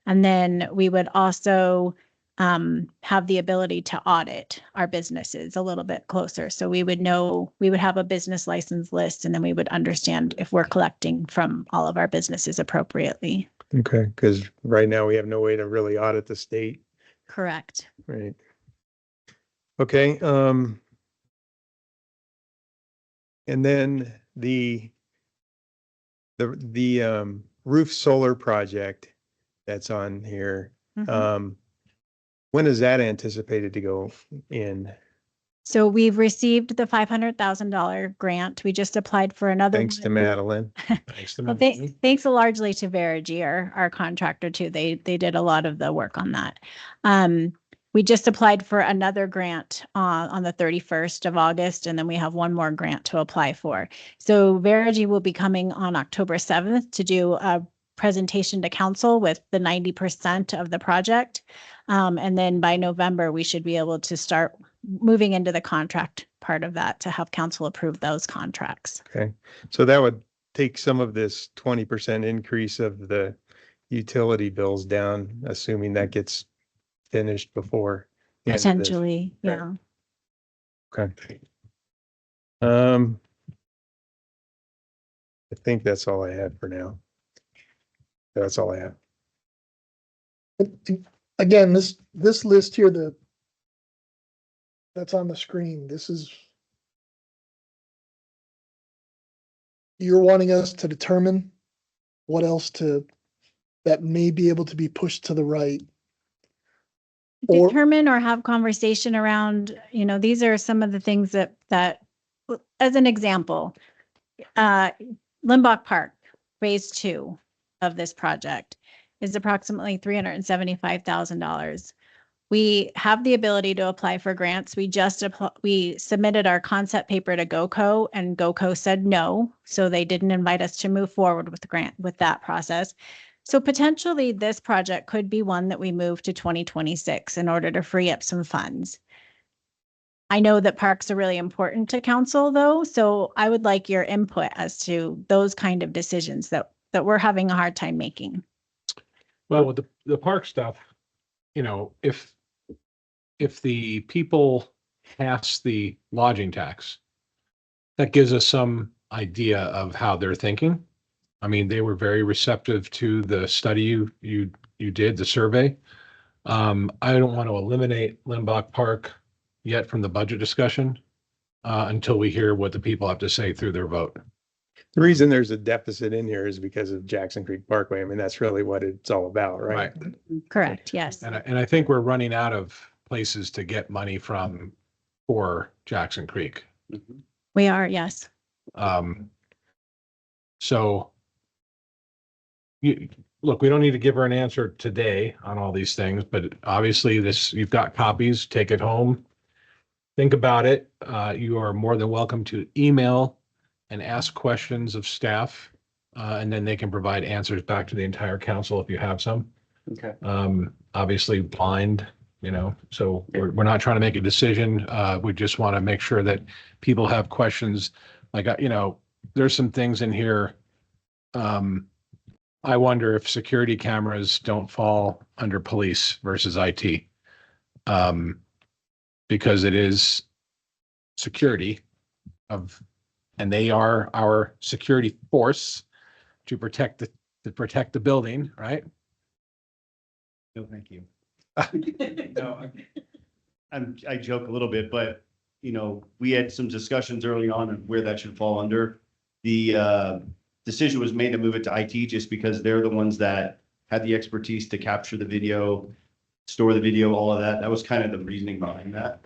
And then we would also have the ability to audit our businesses a little bit closer. So we would have a business license list, and then we would understand if we're collecting from all of our businesses appropriately. Okay, because right now we have no way to really audit the state. Correct. Right. Okay, and then the roof solar project that's on here, Mhm. when is that anticipated to go in? So we've received the $500,000 grant. We just applied for another. Thanks to one. Madeline. Thanks to Well, me. thanks largely to Verigy, our contractor too. They did a lot of the work on that. We just applied for another grant on the 31st of August, and then we have one more grant to apply for. So Verigy will be coming on October 7th to do a presentation to council with the 90% of the project. And then by November, we should be able to start moving into the contract part of that to have council approve those contracts. Okay, so that would take some of this 20% increase of the utility bills down, assuming that gets finished before. the end of this. Potentially, Right. yeah. Okay. I think that's all I had for now. That's all I have. Again, this list here, that's on the screen, this is, you're wanting us to determine what else that may be able to be pushed to the right. Or- Determine or have conversation around, these are some of the things that as an example, Limbach Park, phase 2 of this project is approximately $375,000. We have the ability to apply for grants. We submitted our concept paper to GOCO and GOCO said no. So they didn't invite us to move forward with the grant with that process. So potentially this project could be one that we move to 2026 in order to free up some funds. I know that parks are really important to council though, so I would like your input as to those kind of decisions that we're having a hard time making. Well, with the park stuff, you know, if the people pass the lodging tax, that gives us some idea of how they're thinking. I mean, they were very receptive to the study you did, the survey. I don't want to eliminate Limbach Park yet from the budget discussion until we hear what the people have to say through their vote. The reason there's a deficit in here is because of Jackson Creek Parkway. I mean, that's really what it's all about, right? Correct, yes. And I think we're running out of places to get money from for Jackson Creek. We are, yes. So look, we don't need to give her an answer today on all these things, but obviously you've got copies, take it home. Think about it. You are more than welcome to email and ask questions of staff, and then they can provide answers back to the entire council if you have some. Okay. Obviously blind, you know, so we're not trying to make a decision. We just want to make sure that people have questions. Like, you know, there's some things in here. I wonder if security cameras don't fall under police versus IT. Because it is security and they are our security force to protect the building, right? No, thank you. No, I joke a little bit, but you know, we had some discussions early on of where that should fall under. The decision was made to move it to IT just because they're the ones that had the expertise to capture the video, store the video, all of that. That was kind of the reasoning behind that.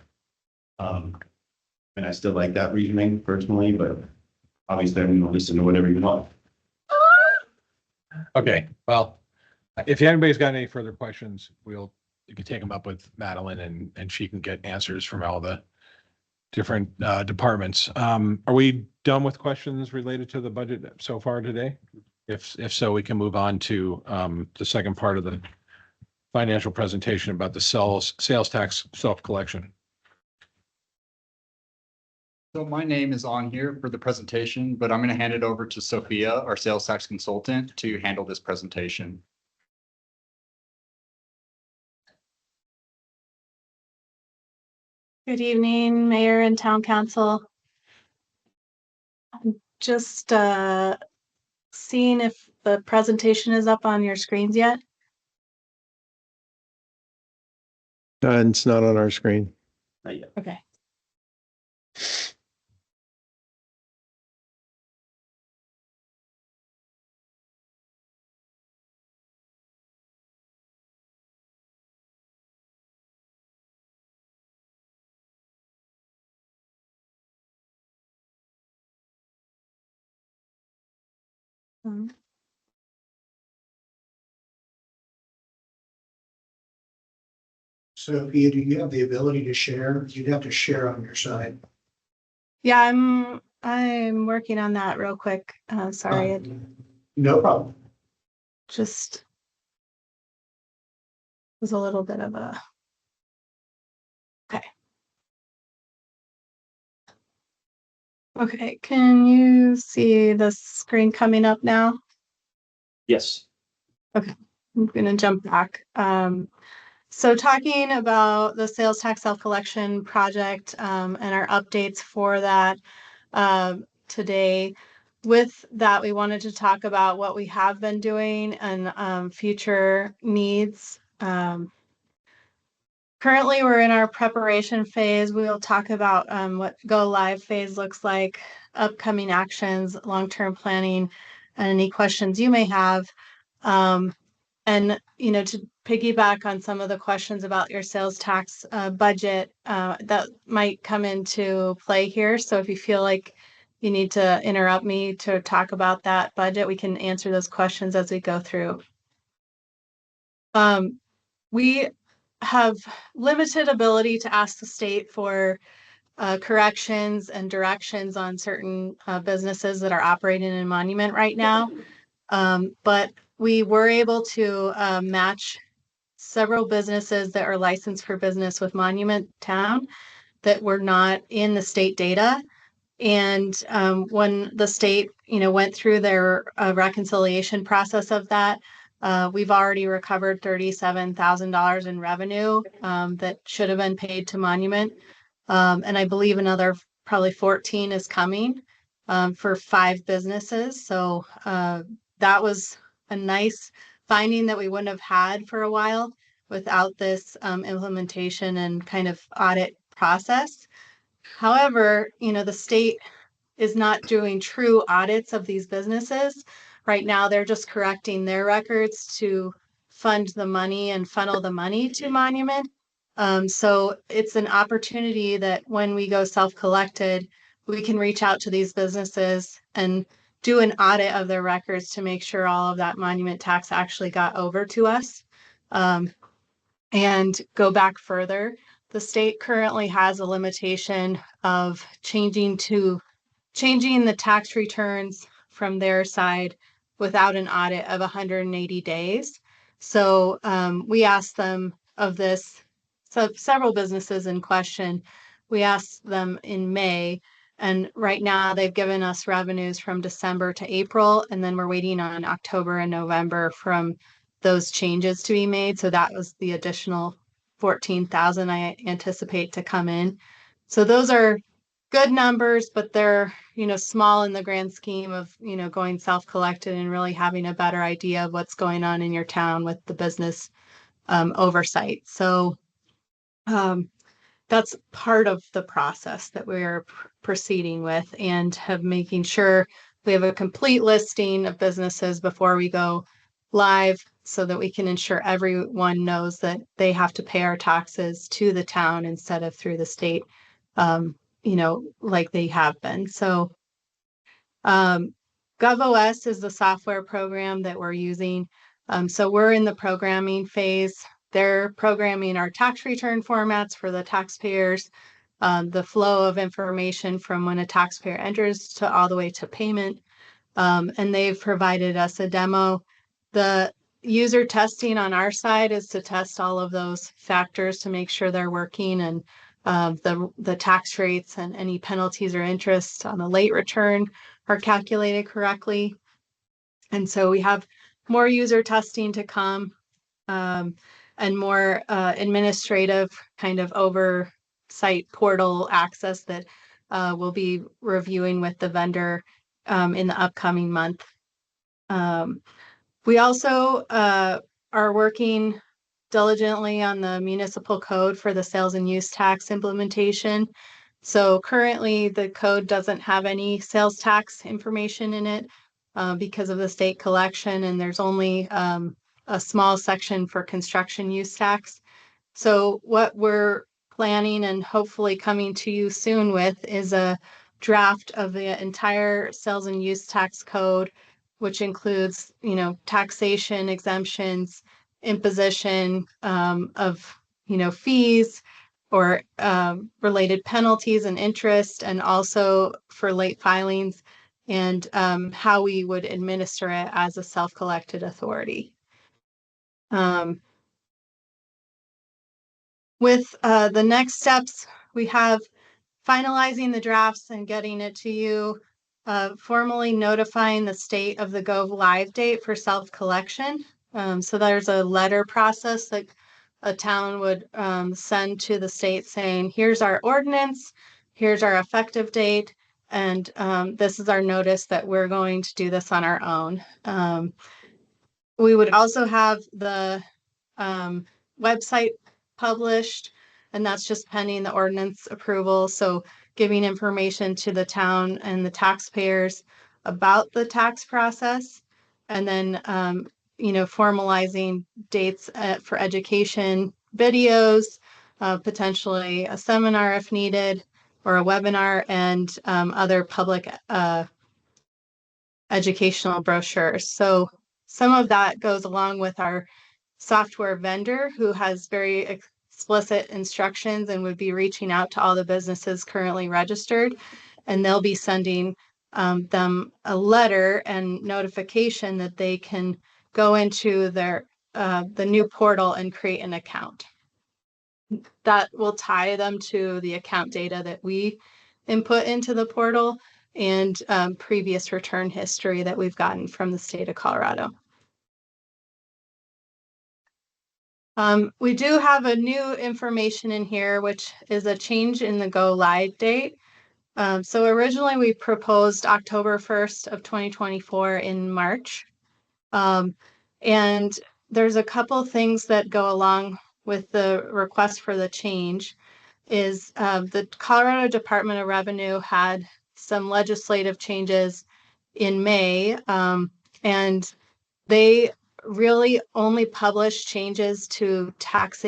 And I still like that reasoning personally, but obviously I'm gonna listen to whatever you want. Okay, well, if anybody's got any further questions, you can take them up with Madeline and she can get answers from all the different departments. Are we done with questions related to the budget so far today? If so, we can move on to the second part of the financial presentation about the sales tax self-collection. So my name is on here for the presentation, but I'm going to hand it over to Sophia, our sales tax consultant, to handle this presentation. Good evening, Mayor and Town Council. I'm just seeing if the presentation is up on your screens yet. It's not on our screen. Not yet. Okay. Sophia, do you have the ability to share? You'd have to share on your side. Yeah, I'm working on that real quick. Sorry, it No problem. just was a little bit of a. Okay. Okay, can you see the screen coming up now? Yes. Okay, I'm gonna jump back. So talking about the sales tax self-collection project and our updates for that today. With that, we wanted to talk about what we have been doing and future needs. Currently, we're in our preparation phase. We will talk about what go live phase looks like, upcoming actions, long-term planning, and any questions you may have. And, you know, to piggyback on some of the questions about your sales tax budget that might come into play here. So if you feel like you need to interrupt me to talk about that budget, we can answer those questions as we go through. We have limited ability to ask the state for corrections and directions on certain businesses that are operating in Monument right now. But we were able to match several businesses that are licensed for business with Monument Town that were not in the state data. And when the state, went through their reconciliation process of that, we've already recovered $37,000 in revenue that should have been paid to Monument. And I believe another probably 14 is coming for 5 businesses. So that was a nice finding that we wouldn't have had for a while without this implementation and kind of audit process. However, the state is not doing true audits of these businesses. Right now, they're just correcting their records to fund the money and funnel the money to Monument. So it's an opportunity that when we go self-collected, we can reach out to these businesses and do an audit of their records to make sure all of that Monument tax actually got over to us. And go back further, the state currently has a limitation of changing the tax returns from their side without an audit of 180 days. So we asked them of this, so several businesses in question, we asked them in May, and right now they've given us revenues from December to April, and then we're waiting on October and November from those changes to be made. So that was the additional 14,000 I anticipate to come in. So those are good numbers, but they're, small in the grand scheme of, going self-collected and really having a better idea of what's going on in your town with the business oversight. So that's part of the process that we're proceeding with, and have making sure we have a complete listing of businesses before we go live so that we can ensure everyone knows that they have to pay our taxes to the town instead of through the state, like they have been. So GovOS is the software program that we're using. So we're in the programming phase. They're programming our tax return formats for the taxpayers, the flow of information from when a taxpayer enters to all the way to payment. And they've provided us a demo. The user testing on our side is to test all of those factors to make sure they're working, and the tax rates and any penalties or interest on a late return are calculated correctly. And so we have more user testing to come, and more administrative kind of oversight portal access that we'll be reviewing with the vendor in the upcoming month. We also are working diligently on the municipal code for the sales and use tax implementation. So currently the code doesn't have any sales tax information in it because of the state collection, and there's only a small section for construction use tax. So what we're planning and hopefully coming to you soon with is a draft of the entire sales and use tax code, which includes, taxation exemptions, imposition of, fees or related penalties and interest, and also for late filings, and how we would administer it as a self-collected authority. With the next steps, we have finalizing the drafts and getting it to you, formally notifying the state of the go live date for self-collection. So there's a letter process that a town would send to the state saying, here's our ordinance, here's our effective date, and this is our notice that we're going to do this on our own. We would also have the website published, and that's just pending the ordinance approval. So giving information to the town and the taxpayers about the tax process. And then, formalizing dates for education videos, potentially a seminar if needed, or a webinar, and other public educational brochures. So some of that goes along with our software vendor, who has very explicit instructions and would be reaching out to all the businesses currently registered, and they'll be sending them a letter and notification that they can go into their the new portal and create an account. That will tie them to the account data that we input into the portal and previous return history that we've gotten from the state of Colorado. We do have a new information in here, which is a change in the go live date. So originally we proposed October 1st of 2024 in March. And there's a couple things that go along with the request for the change. Is the Colorado Department of Revenue had some legislative changes in May, and they really only publish changes to tax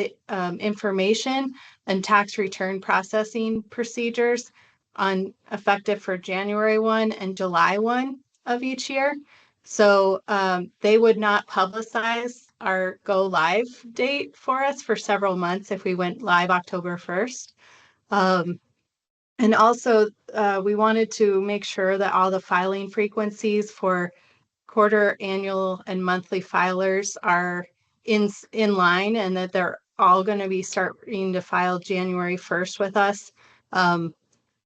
information and tax return processing procedures on effective for January 1 and July 1 of each year. So they would not publicize our go live date for us for several months if we went live October 1st. And also we wanted to make sure that all the filing frequencies for quarter, annual, and monthly filers are in line, and that they're all going to be starting to file January 1st with us, and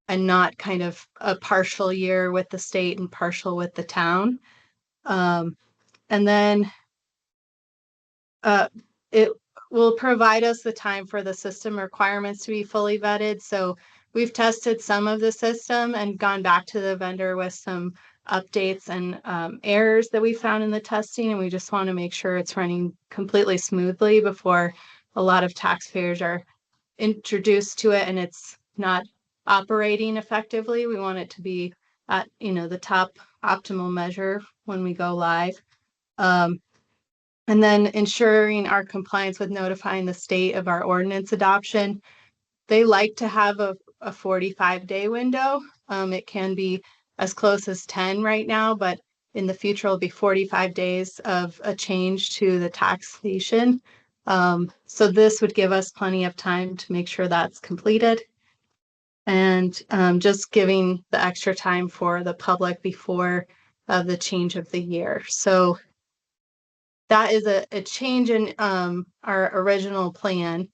not kind of a partial year with the state and partial with the town. And then it will provide us the time for the system requirements to be fully vetted. So we've tested some of the system and gone back to the vendor with some updates and errors that we found in the testing. And we just want to make sure it's running completely smoothly before a lot of taxpayers are introduced to it and it's not operating effectively. We want it to be at, the top optimal measure when we go live. And then ensuring our compliance with notifying the state of our ordinance adoption. They like to have a 45-day window. It can be as close as 10 right now, but in the future it'll be 45 days of a change to the taxation. So this would give us plenty of time to make sure that's completed. And just giving the extra time for the public before the change of the year. So that is a change in our original plan.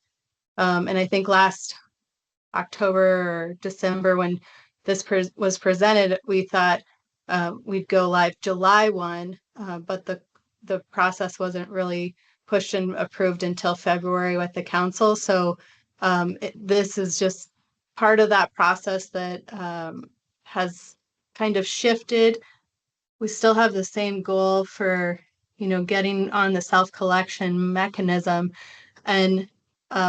And I think last October or December when this was presented, we thought we'd go live July 1, but the process wasn't really pushed and approved until February with the council. So this is just part of that process that has kind of shifted. We still have the same goal for getting on the self-collection mechanism. And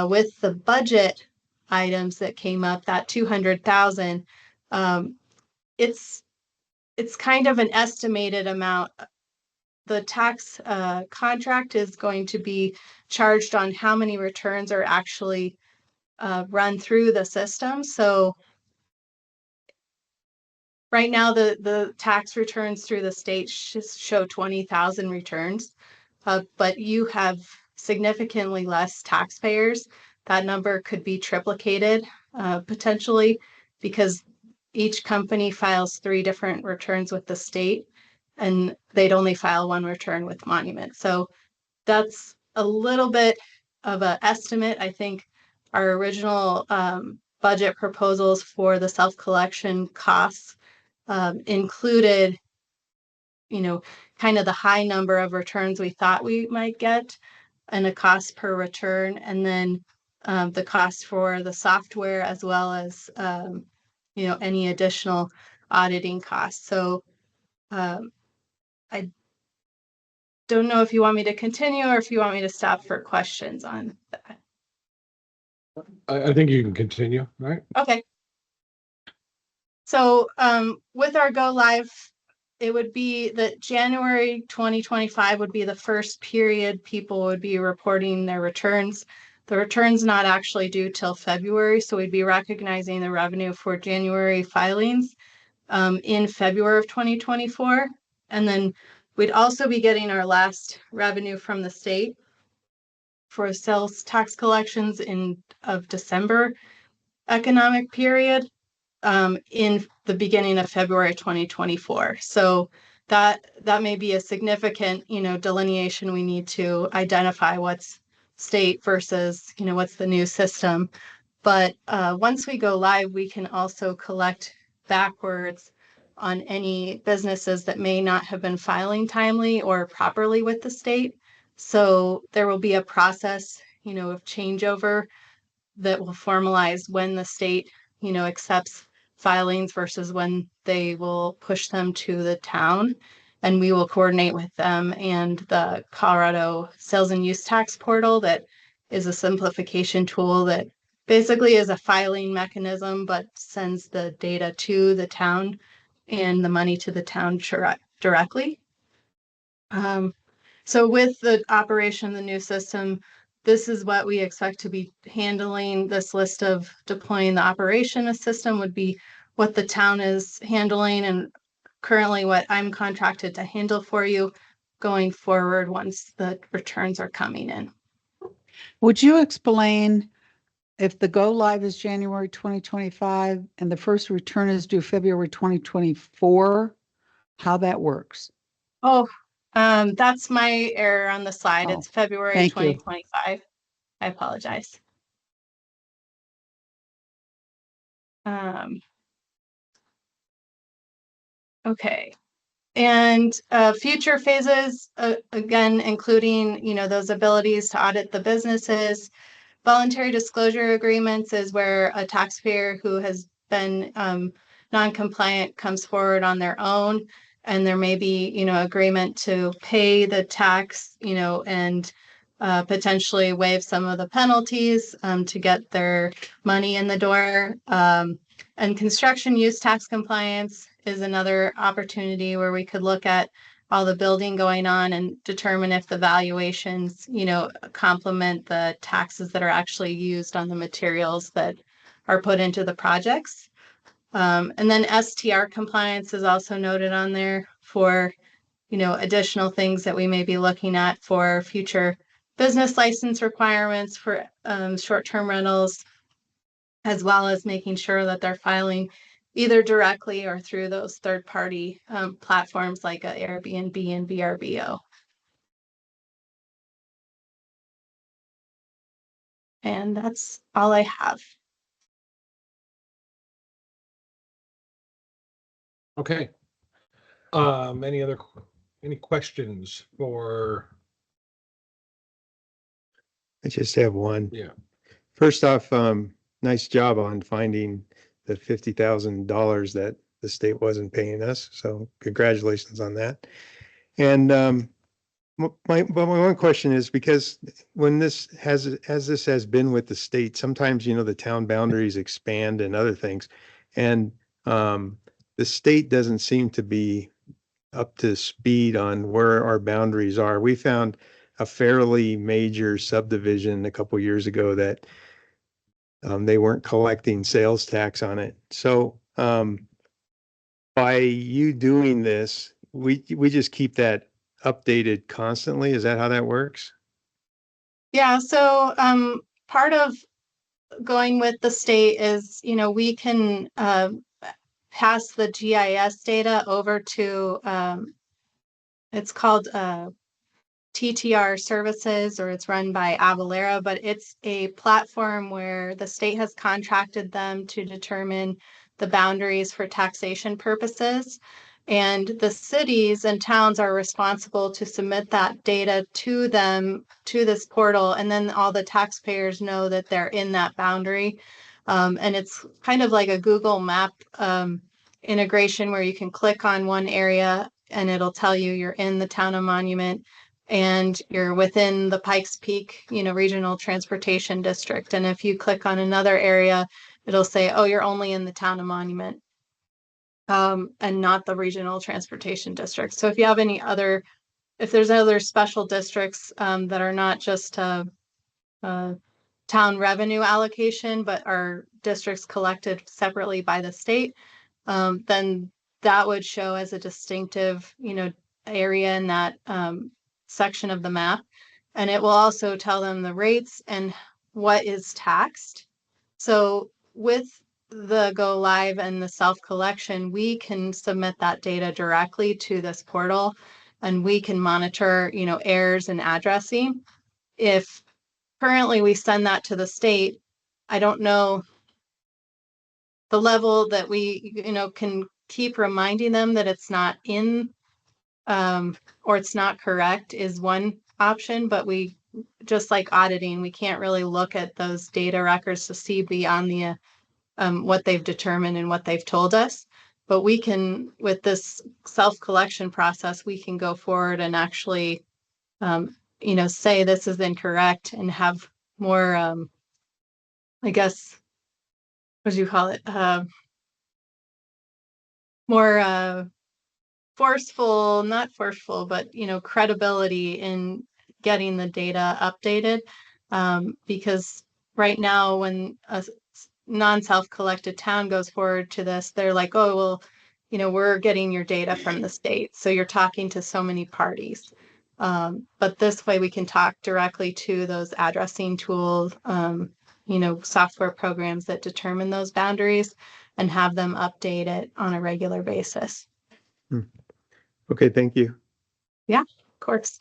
with the budget items that came up, that 200,000, it's kind of an estimated amount. The tax contract is going to be charged on how many returns are actually run through the system. So right now, the tax returns through the state show 20,000 returns, but you have significantly less taxpayers. That number could be triplicated potentially because each company files 3 different returns with the state and they'd only file 1 return with Monument. So that's a little bit of an estimate. I think our original budget proposals for the self-collection costs included, kind of the high number of returns we thought we might get and a cost per return, and then the cost for the software as well as, any additional auditing costs. So I don't know if you want me to continue or if you want me to stop for questions on that. I think you can continue, right? Okay. So with our go live it would be that January 2025 would be the first period people would be reporting their returns. The return's not actually due till February, so we'd be recognizing the revenue for January filings in February of 2024. And then we'd also be getting our last revenue from the state for sales tax collections of December economic period in the beginning of February 2024. So that may be a significant, delineation. We need to identify what's state versus, what's the new system. But once we go live, we can also collect backwards on any businesses that may not have been filing timely or properly with the state. So there will be a process, of changeover that will formalize when the state, accepts filings versus when they will push them to the town. And we will coordinate with them and the Colorado Sales and Use Tax Portal, that is a simplification tool that basically is a filing mechanism, but sends the data to the town and the money to the town directly. So with the operation of the new system, this is what we expect to be handling. This list of deploying the operation of system would be what the town is handling and currently what I'm contracted to handle for you going forward once the returns are coming in. Would you explain, if the go live is January 2025 and the first return is due February 2024, how that works? Oh, that's my error on the slide. It's February thank you. 2025. I apologize. Okay. And future phases, again, including, those abilities to audit the businesses. Voluntary disclosure agreements is where a taxpayer who has been non-compliant comes forward on their own, and there may be, agreement to pay the tax, and potentially waive some of the penalties to get their money in the door. And construction use tax compliance is another opportunity where we could look at all the building going on and determine if the valuations, complement the taxes that are actually used on the materials that are put into the projects. And then STR compliance is also noted on there for, additional things that we may be looking at for future business license requirements for short-term rentals, as well as making sure that they're filing either directly or through those third-party platforms like Airbnb and VRBO. And that's all I have. Okay. Any questions for? I just have one. Yeah. First off, nice job on finding the $50,000 that the state wasn't paying us. So congratulations on that. And my one question is, because when this has been with the state, sometimes, the town boundaries expand and other things. And the state doesn't seem to be up to speed on where our boundaries are. We found a fairly major subdivision a couple years ago that they weren't collecting sales tax on it. So by you doing this, we just keep that updated constantly. Is that how that works? Yeah, so part of going with the state is, we can pass the GIS data over to, it's called TTR Services, or it's run by Avalara, but it's a platform where the state has contracted them to determine the boundaries for taxation purposes. And the cities and towns are responsible to submit that data to them, to this portal, and then all the taxpayers know that they're in that boundary. And it's kind of like a Google Map integration where you can click on one area and it'll tell you you're in the town of Monument and you're within the Pikes Peak, regional transportation district. And if you click on another area, it'll say, oh, you're only in the town of Monument. and not the regional transportation districts. So if you have any other, if there's other special districts that are not just town revenue allocation, but are districts collected separately by the state, then that would show as a distinctive, area in that section of the map. And it will also tell them the rates and what is taxed. So with the Go Live and the self-collection, we can submit that data directly to this portal, and we can monitor, errors and addressing. If currently we send that to the state, I don't know the level that we, can keep reminding them that it's not in, or it's not correct is one option, but we, just like auditing, we can't really look at those data records to see beyond the what they've determined and what they've told us. But we can, with this self-collection process, we can go forward and actually, say this is incorrect and have more, I guess, what do you call it? More forceful, not forceful, but, credibility in getting the data updated. Because right now, when a non-self-collected town goes forward to this, they're like, oh, well, we're getting your data from the state. So you're talking to so many parties. But this way we can talk directly to those addressing tools, software programs that determine those boundaries and have them update it on a regular basis. Okay, thank you. Yeah, of course.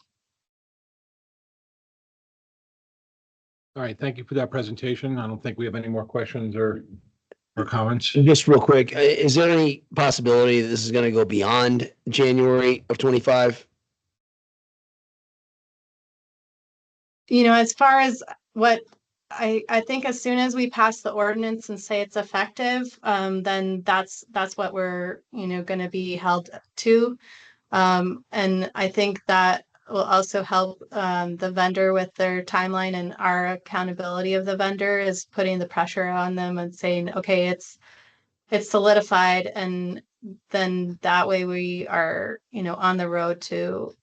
All right, thank you for that presentation. I don't think we have any more questions or comments. Just real quick, is there any possibility that this is going to go beyond January of 25? As far as what I think as soon as we pass the ordinance and say it's effective, then that's what we're, going to be held to. And I think that will also help the vendor with their timeline, and our accountability of the vendor is putting the pressure on them and saying, okay, it's solidified. And then that way we are, on the road to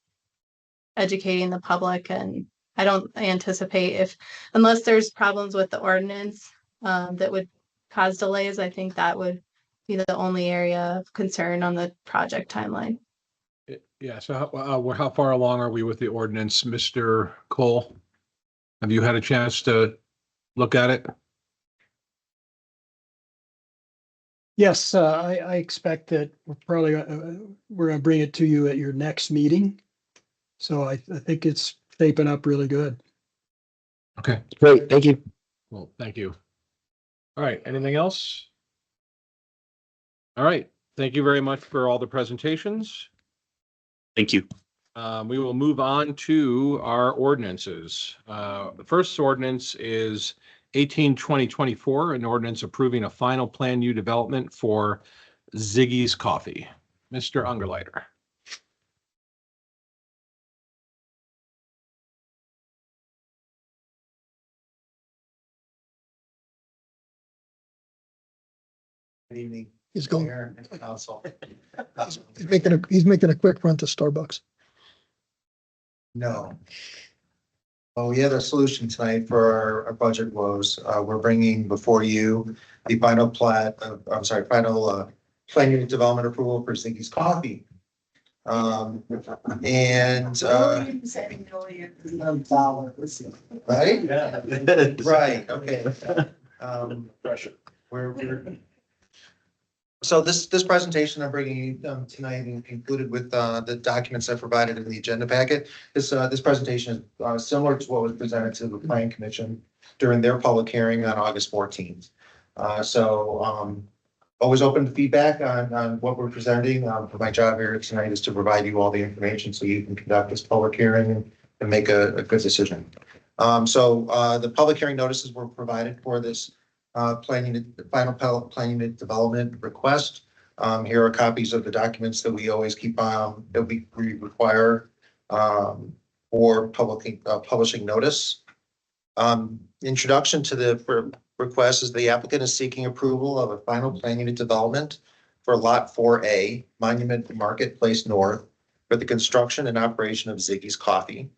educating the public. And I don't anticipate, unless there's problems with the ordinance that would cause delays, I think that would be the only area of concern on the project timeline. Yeah, so how far along are we with the ordinance, Mr. Cole? Have you had a chance to look at it? Yes, I expect that we're going to bring it to you at your next meeting. So I think it's shaping up really good. Okay, Great, thank you. well, thank you. All right, anything else? All right, thank you very much for all the presentations. Thank you. We will move on to our ordinances. The first ordinance is 18/2024, an ordinance approving a final plan U development for Ziggy's Coffee. Mr. Ungerleider. Good evening. He's going. He's making a quick run to Starbucks. No. Well, we had a solution tonight for our budget woes. We're bringing before you the final final plan unit development approval for Ziggy's Coffee. Right? Right, okay. Pressure. So this presentation I'm bringing you tonight, included with the documents I provided in the agenda packet, this presentation is similar to what was presented to the Planning Commission during their public hearing on August 14th. Always open to feedback on what we're presenting. My job here tonight is to provide you all the information so you can conduct this public hearing and make a good decision. The public hearing notices were provided for this final plan unit development request. Here are copies of the documents that we always keep on, that we require for publishing notice. Introduction to the request is the applicant is seeking approval of a final plan unit development for Lot 4A, Monument Marketplace North, for the construction and operation of Ziggy's Coffee.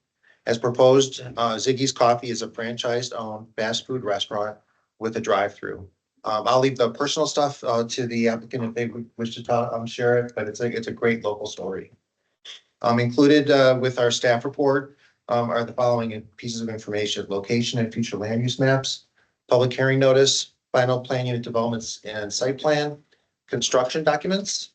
As proposed, Ziggy's Coffee is a franchised-owned fast food restaurant with a drive-through. I'll leave the personal stuff to the applicant if they would wish to talk, share it, but it's a great local story. Included with our staff report are the following pieces of information: location and future land use maps, public hearing notice, final plan unit developments and site plan, construction documents,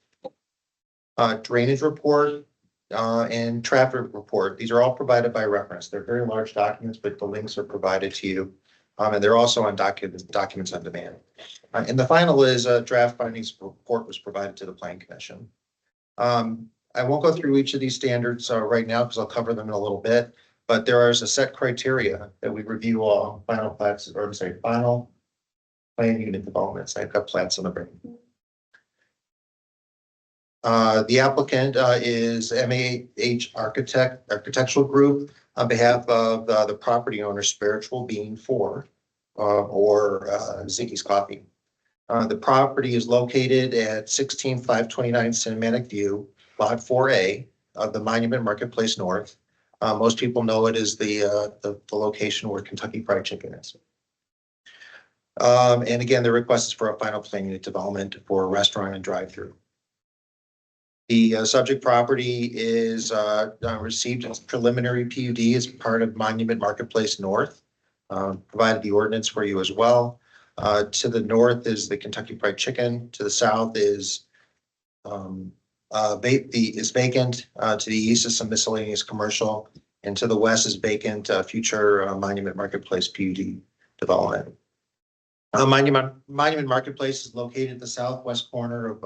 drainage report, and traffic report. These are all provided by reference. They're very large documents, but the links are provided to you. And they're also on documents on demand. And the final is a draft findings report was provided to the Plan Commission. I won't go through each of these standards right now because I'll cover them in a little bit, but there is a set criteria that we review all final plats, or final plan unit developments. I've got plats on the brain. The applicant is MAH Architectural Group on behalf of the property owner, Spiritual Being 4, or Ziggy's Coffee. The property is located at 16529 Cinematic View, Lot 4A of the Monument Marketplace North. Most people know it as the location where Kentucky Fried Chicken is. And again, the request is for a final plan unit development for a restaurant and drive-through. The subject property is received as preliminary PUD as part of Monument Marketplace North. Provided the ordinance for you as well. To the north is the Kentucky Fried Chicken. To the south is vacant. To the east is some miscellaneous commercial, and to the west is vacant. Future Monument Marketplace PUD development. Monument Marketplace is located at the southwest corner of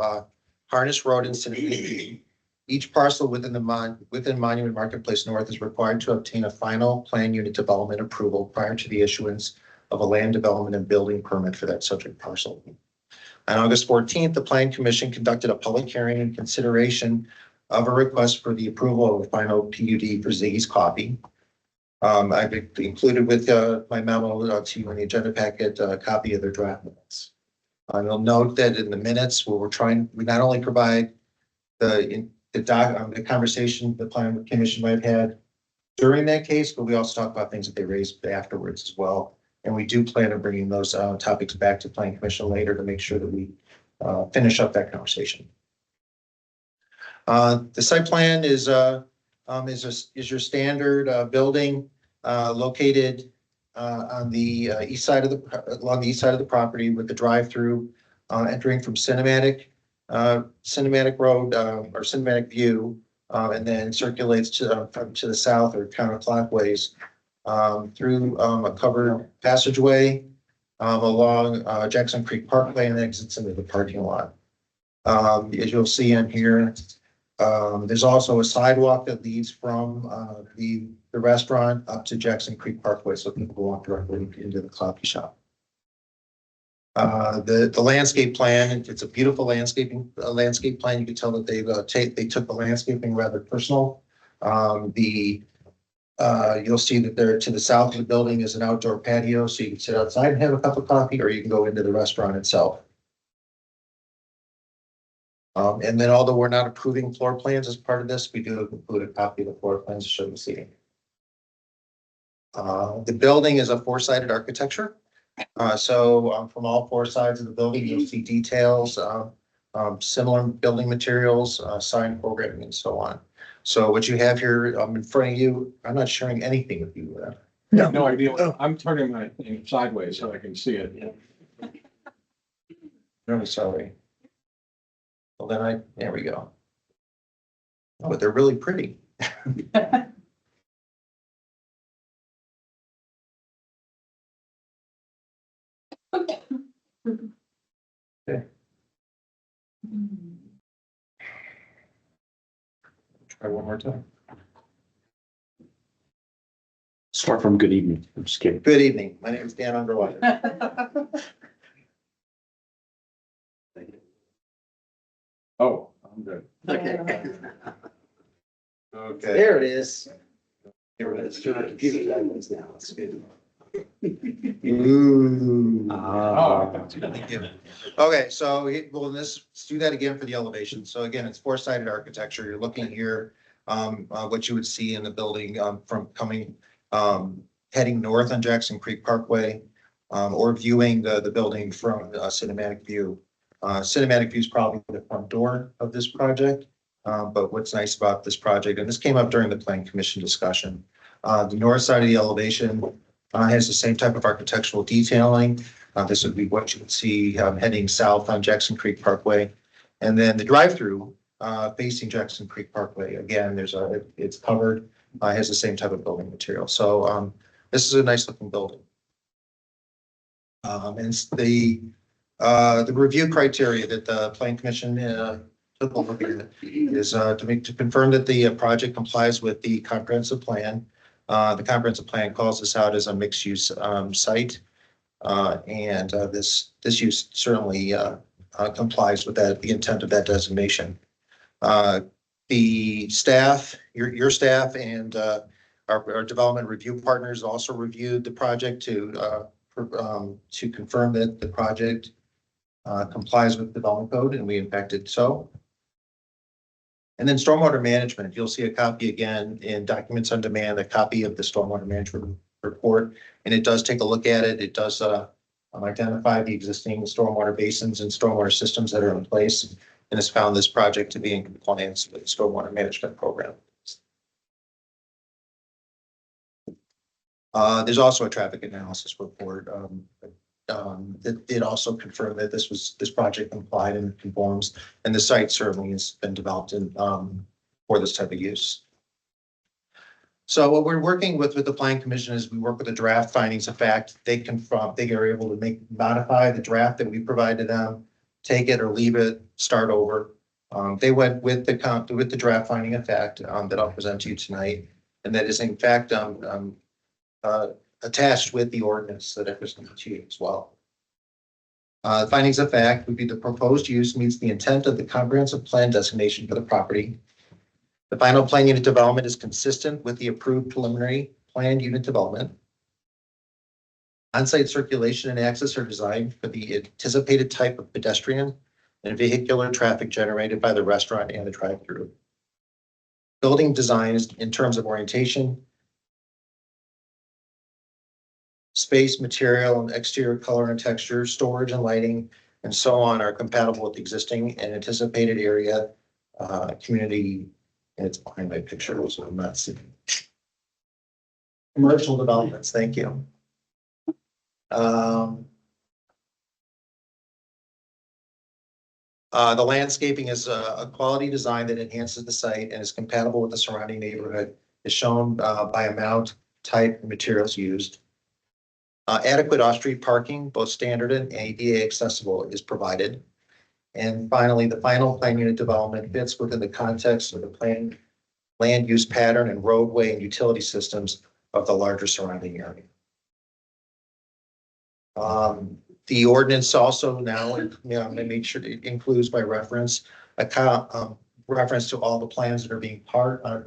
Harness Road in Cinematic. Each parcel within Monument Marketplace North is required to obtain a final plan unit development approval prior to the issuance of a land development and building permit for that subject parcel. On August 14th, the Plan Commission conducted a public hearing in consideration of a request for the approval of a final PUD for Ziggy's Coffee. I've included with my memo to you in the agenda packet a copy of their draft minutes. You'll note that in the minutes where we not only provide the conversation the Plan Commission might have had during that case, but we also talk about things that they raised afterwards as well. And we do plan on bringing those topics back to Plan Commission later to make sure that we finish up that conversation. The site plan is your standard building located on the east side of the property with the drive-through entering from Cinematic Road or Cinematic View, and then circulates to the south or counterclockwise through a covered passageway along Jackson Creek Parkway and exits into the parking lot. As you'll see in here, there's also a sidewalk that leads from the restaurant up to Jackson Creek Parkway, so people can walk directly into the coffee shop. The landscape plan, it's a beautiful landscape plan. You can tell that they took the landscaping rather personal. You'll see that there to the south of the building is an outdoor patio, so you can sit outside and have a cup of coffee, or you can go into the restaurant itself. And then although we're not approving floor plans as part of this, we do include a copy of the floor plans to show the seating. The building is a four-sided architecture. So from all four sides of the building, you'll see details, similar building materials, sign programming, and so on. So what you have here in front of you, I'm not sharing anything with you. No idea. I'm turning my thing sideways so I can see it. I'm sorry. Well, then there we go. Oh, but they're really pretty. Okay. Try one more time. Start from good evening. I'm just kidding. Good evening. My name is Dan Underwater. Oh, I'm good. Okay. Okay. There it is. There it is. Turn our computer sideways now. That's good. Ooh. Thank you. Okay, so well, let's do that again for the elevation. So again, it's four-sided architecture. You're looking here, what you would see in the building, from coming, heading north on Jackson Creek Parkway, or viewing the building from a cinematic view. Cinematic view is probably the front door of this project. But what's nice about this project, and this came up during the Plan Commission discussion, the north side of the elevation has the same type of architectural detailing. This would be what you would see heading south on Jackson Creek Parkway. And then the drive-through facing Jackson Creek Parkway, again, it's covered, has the same type of building material. So this is a nice looking building. And the review criteria that the Plan Commission took a look at is to confirm that the project complies with the comprehensive plan. The comprehensive plan calls this out as a mixed use site. And this use certainly complies with the intent of that designation. The staff, your staff and our development review partners also reviewed the project to confirm that the project complies with development code, and we in fact did so. And then stormwater management, you'll see a copy again in documents on demand, a copy of the stormwater management report, and it does take a look at it. It does identify the existing stormwater basins and stormwater systems that are in place, and has found this project to be in compliance with the stormwater management program. There's also a traffic analysis report that did also confirm that this project complied and conforms, and the site certainly has been developed for this type of use. So what we're working with the Plan Commission is we work with the draft findings of fact. They are able to modify the draft that we provided them, take it or leave it, start over. They went with the draft finding of fact that I'll present to you tonight, and that is in fact attached with the ordinance that I presented to you as well. Findings of fact would be the proposed use meets the intent of the comprehensive plan designation for the property. The final plan unit development is consistent with the approved preliminary plan unit development. On-site circulation and access are designed for the anticipated type of pedestrian and vehicular traffic generated by the restaurant and the drive-through. Building design is in terms of orientation, space, material, and exterior color and texture, storage and lighting, and so on are compatible with existing and anticipated area, community, and it's behind my picture, so I'm not seeing. Commercial developments, thank you. The landscaping is a quality design that enhances the site and is compatible with the surrounding neighborhood, is shown by amount, type, and materials used. Adequate off-street parking, both standard and ADA accessible, is provided. And finally, the final plan unit development fits within the context of the plan, land use pattern, and roadway and utility systems of the larger surrounding area. The ordinance also now, I made sure it includes by reference reference to all the plans that are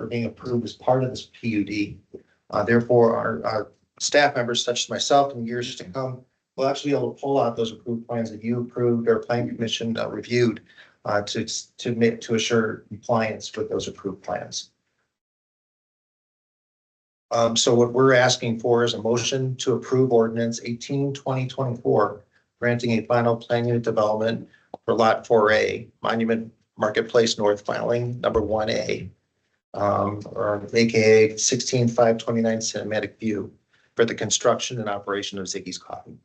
being approved as part of this PUD. Therefore, our staff members, such as myself, in years to come, will actually be able to pull out those approved plans that you approved or Plan Commission reviewed to assure compliance with those approved plans. So what we're asking for is a motion to approve ordinance 18/2024, granting a final plan unit development for lot 4A, Monument Marketplace North filing number 1A, or AKA 16/529 Cinematic View, for the construction and operation of Ziggy's Coffee.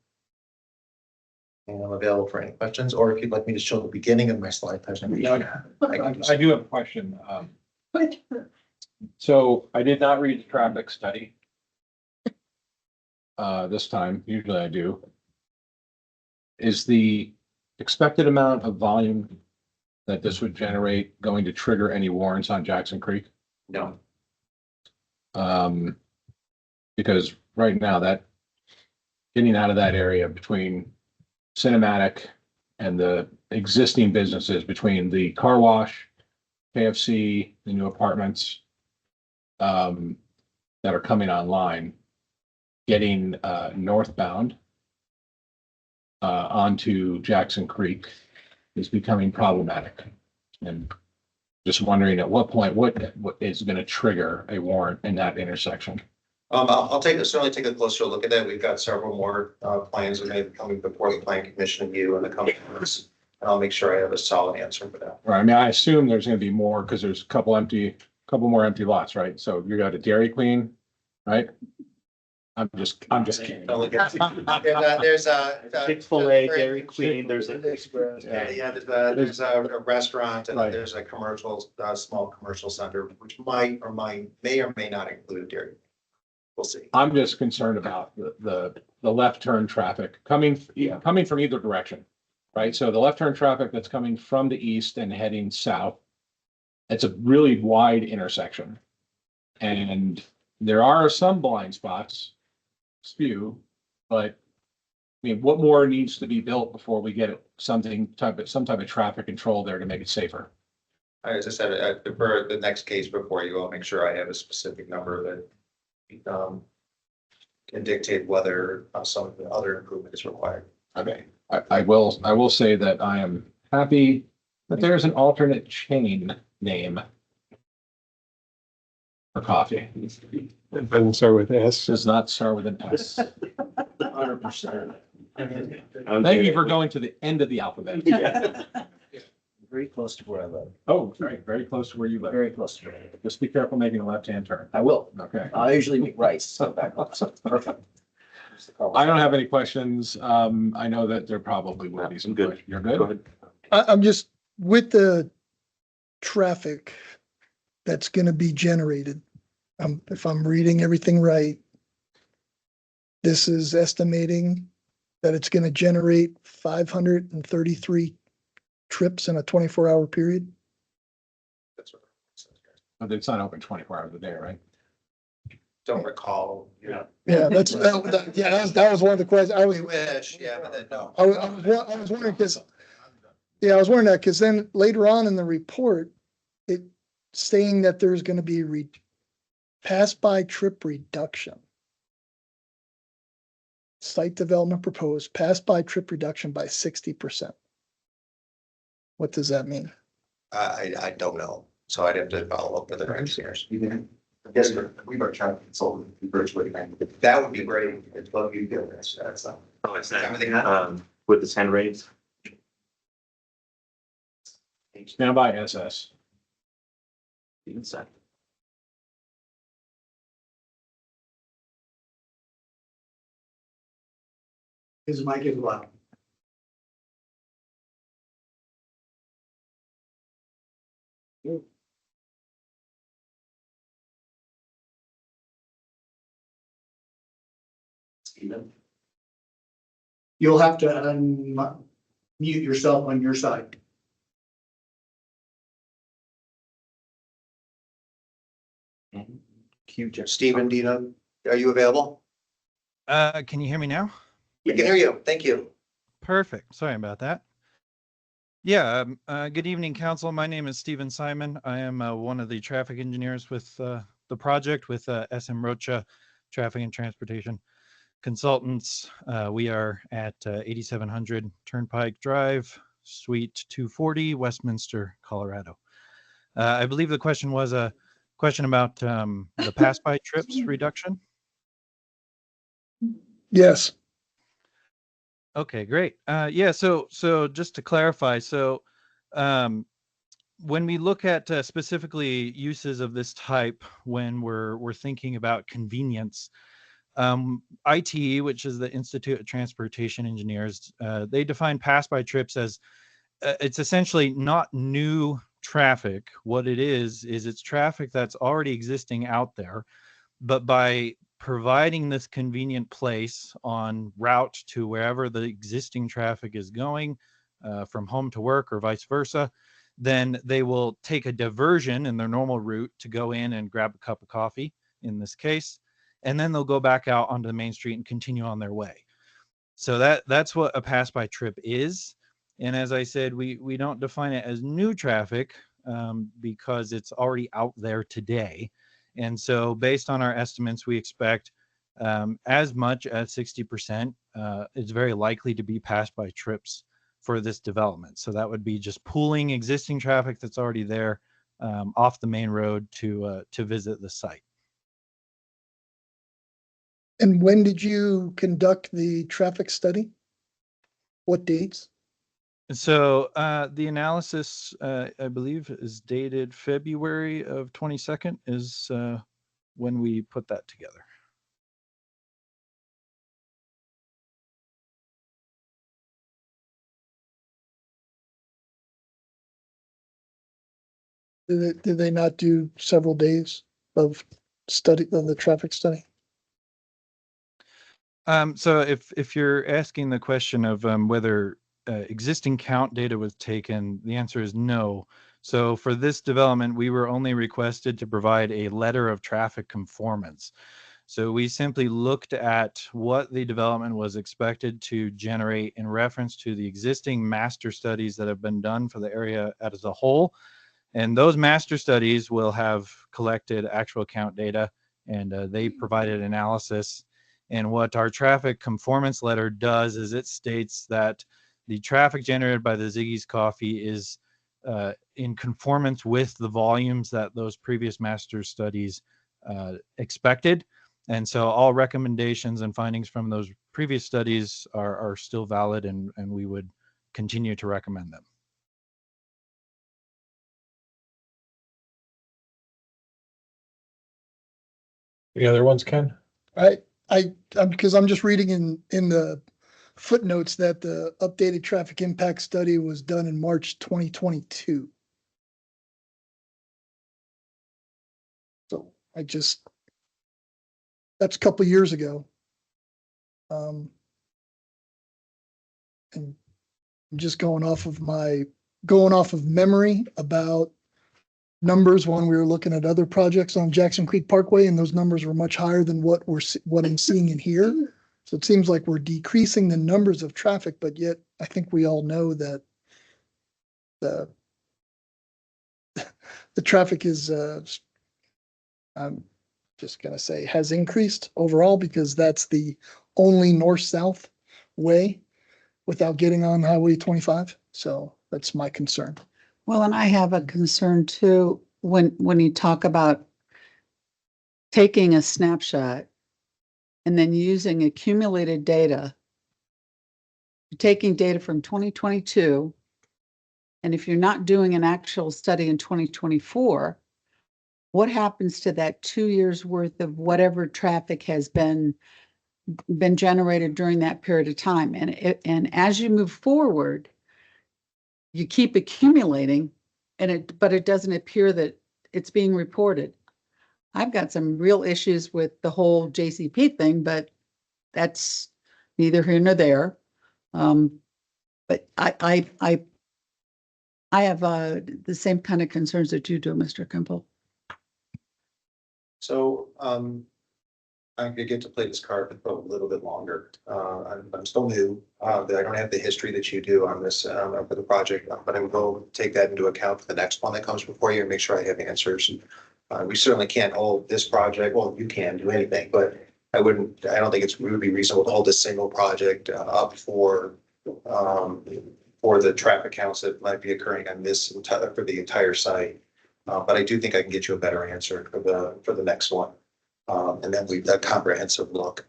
And I'm available for any questions, or if you'd like me to show the beginning of my slide presentation. I do have a question. So I did not read the traffic study this time. Usually I do. Is the expected amount of volume that this would generate going to trigger any warrants on Jackson Creek? No. Because right now that getting out of that area between Cinematic and the existing businesses, between the car wash, KFC, the new apartments that are coming online, getting northbound onto Jackson Creek is becoming problematic. And just wondering at what point, what is going to trigger a warrant in that intersection? I'll certainly take a closer look at that. We've got several more plans that may be coming before the plan commission and you in the coming months. And I'll make sure I have a solid answer for that. Right. I mean, I assume there's going to be more because there's a couple more empty lots, right? So you got a Dairy Queen, right? I'm just kidding. There's a Chick-fil-A, Dairy Queen, there's an Express. Yeah, there's a restaurant and Right. there's a commercial, small commercial center, which may or may not include a dairy. We'll see. I'm just concerned about the left turn traffic coming from either direction, right? So the left turn traffic that's coming from the east and heading south, it's a really wide intersection. And there are some blind spots, few, but I mean, what more needs to be built before we get some type of traffic control there to make it safer? As I said, for the next case before you, I'll make sure I have a specific number that can dictate whether some of the other improvement is required. Okay, I will say that I am happy that there's an alternate chain name for coffee. It doesn't start with S. Does not start with an S. 100%. Thank you for going to the end of the alphabet. Very close to where I live. Oh, very, very close to where you live. Very close to where I live. Just be careful making a left-hand turn. I will. Okay. I usually make rice, so back up. So perfect. I don't have any questions. I know that there probably will be some. I'm good. questions. You're good? Go ahead. I'm just, with the traffic that's gonna be generated, if I'm reading everything right, this is estimating that it's gonna generate 533 trips in a 24-hour period. That's what it says here. But it's not open 24 hours a day, right? Don't recall. Yeah. Yeah, that was one of the questions. I was, We wish, yeah, but then no. I was wondering, because, yeah, I was wondering that, because then later on in the report, it saying that there's gonna be pass-by trip reduction. Site development proposed, pass-by trip reduction by 60%. What does that mean? I don't know, so I'd have to follow up with the engineers. Yes, sir. We've got traffic consultant virtually. That would be great. It's what you do. That's. Oh, it's Everything that, with the 10 rates. Stand by SS. Inside. His mic is loud. You'll have to unmute yourself on your side. Stephen, do you know, are you available? Can you hear me now? We can hear you. Thank you. Perfect. Sorry about that. Yeah, good evening, council. My name is Stephen Simon. I am one of the traffic engineers with the project with SM Rocha Traffic and Transportation Consultants. We are at 8700 Turnpike Drive, Suite 240, Westminster, Colorado. I believe the question was a question about the pass-by trips reduction. Yes. Okay, great. Yeah, so just to clarify, so when we look at specifically uses of this type, when we're thinking about convenience, ITE, which is the Institute of Transportation Engineers, they define pass-by trips as it's essentially not new traffic. What it is it's traffic that's already existing out there, but by providing this convenient place on route to wherever the existing traffic is going, from home to work or vice versa, then they will take a diversion in their normal route to go in and grab a cup of coffee in this case, and then they'll go back out onto the main street and continue on their way. So that's what a pass-by trip is. And as I said, we don't define it as new traffic because it's already out there today. And so based on our estimates, we expect as much as 60% is very likely to be passed by trips for this development. So that would be just pooling existing traffic that's already there off the main road to visit the site. And when did you conduct the traffic study? What dates? So the analysis, I believe, is dated February of 22nd is when we put that together. Did they not do several days of study, of the traffic study? So if you're asking the question of whether existing count data was taken, the answer is no. So for this development, we were only requested to provide a letter of traffic conformance. So we simply looked at what the development was expected to generate in reference to the existing master studies that have been done for the area as a whole. And those master studies will have collected actual count data, and they provided analysis. And what our traffic conformance letter does is it states that the traffic generated by the Ziggy's Coffee is in conformance with the volumes that those previous master studies expected. And so all recommendations and findings from those previous studies are still valid, and we would continue to recommend them. Any other ones, Ken? Because I'm just reading in the footnotes that the updated traffic impact study was done in March 2022. So that's a couple years ago. And I'm just going off of memory about numbers when we were looking at other projects on Jackson Creek Parkway, and those numbers were much higher than what I'm seeing in here. So it seems like we're decreasing the numbers of traffic, but yet I think we all know that the traffic is, I'm just gonna say, has increased overall, because that's the only north-south way without getting on Highway 25. So that's my concern. Well, and I have a concern too, when you talk about taking a snapshot and then using accumulated data, taking data from 2022, and if you're not doing an actual study in 2024, what happens to that 2 years worth of whatever traffic has been generated during that period of time? And as you move forward, you keep accumulating, but it doesn't appear that it's being reported. I've got some real issues with the whole JCP thing, but that's neither here nor there. But I have the same kind of concerns that you do, Mr. Kimball. So, I could get to play this card for a little bit longer. I'm still new. I don't have the history that you do on this, for the project, but I will take that into account for the next one that comes before you and make sure I have answers. We certainly can't hold this project. Well, you can do anything, but I don't think it would be reasonable to hold this single project up for the traffic counts that might be occurring on this for the entire site. But I do think I can get you a better answer for the next one. And then we've got a comprehensive look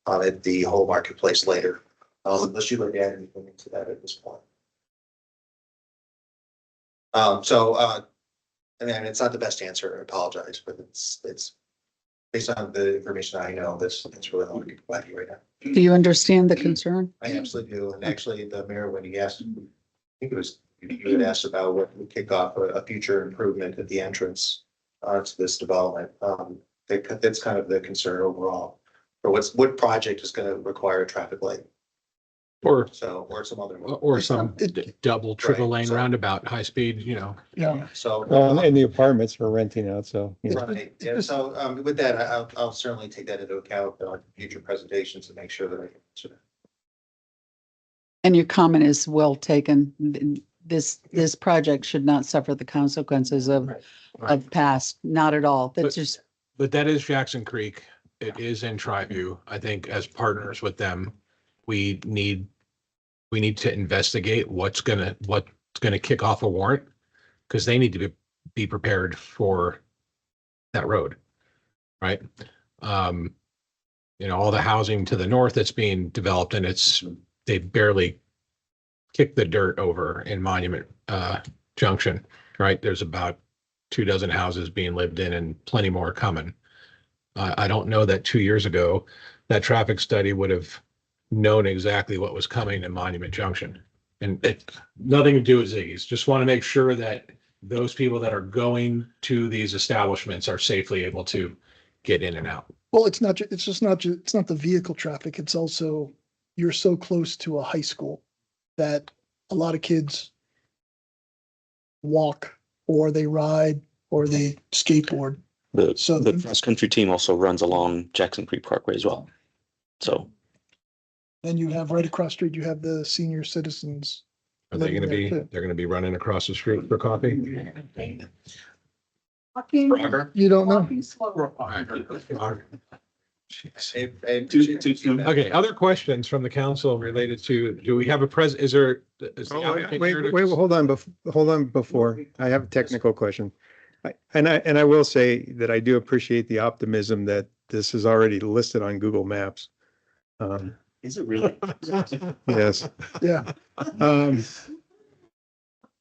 at the whole marketplace later. Unless you look at anything into that at this point. I mean, it's not the best answer. I apologize, but it's based on the information I know. That's really all I can provide you right now. Do you understand the concern? I absolutely do. And actually, the mayor, when he asked, I think it was you had asked about what would kick off a future improvement at the entrance to this development. That's kind of the concern overall for what project is going to require a traffic light. Or some other. or some double, triple lane so- roundabout, high speed, Yeah. So. And the apartments we're renting out, so. Right, yeah, so with that, I'll certainly take that into account on future presentations to make sure that I can answer that. And your comment is well taken. This project should not suffer the consequences of past, not at all. That's just, but that is Jackson Creek. It is in Triview. I think as partners with them, we need to investigate what's gonna kick off a warrant, because they need to be prepared for that road, right? All the housing to the north that's being developed, and they barely kick the dirt over in Monument Junction, right? There's about 24 houses being lived in and plenty more coming. I don't know that 2 years ago, that traffic study would have known exactly what was coming in Monument Junction. And nothing to do with Ziggy's. Just want to make sure that those people that are going to these establishments are safely able to get in and out. Well, it's not the vehicle traffic. It's also, you're so close to a high school that a lot of kids walk or they ride or they skateboard. The cross-country team also runs along Jackson Creek Parkway as well. So. Then you have right across the street, you have the senior citizens. Are they gonna be, they're gonna be running across the street for coffee? You don't know. Okay, other questions from the council related to, do we have is the applicant Wait, here to- hold on before. I have a technical question. And I will say that I do appreciate the optimism that this is already listed on Google Maps. Is it really? Yes. Yeah.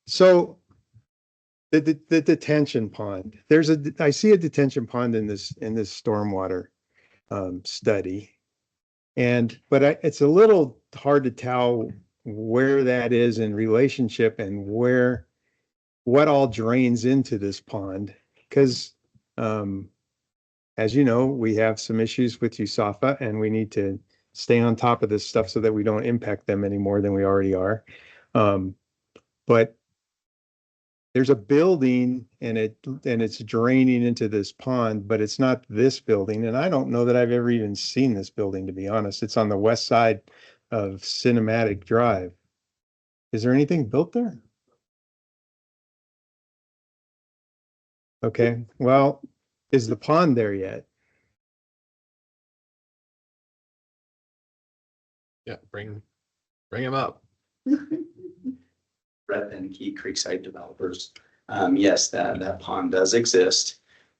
So the detention pond, I see a detention pond in this stormwater study. But it's a little hard to tell where that is in relationship and what all drains into this pond. Because as you know, we have some issues with USAFA and we need to stay on top of this stuff so that we don't impact them any more than we already are. But there's a building and it's draining into this pond, but it's not this building. And I don't know that I've ever even seen this building, to be honest. It's on the west side of Cinematic Drive. Is there anything built there? Okay, well, is the pond there yet? Yeah, bring him up. Brett and Key Creekside Developers. Yes, that pond does exist.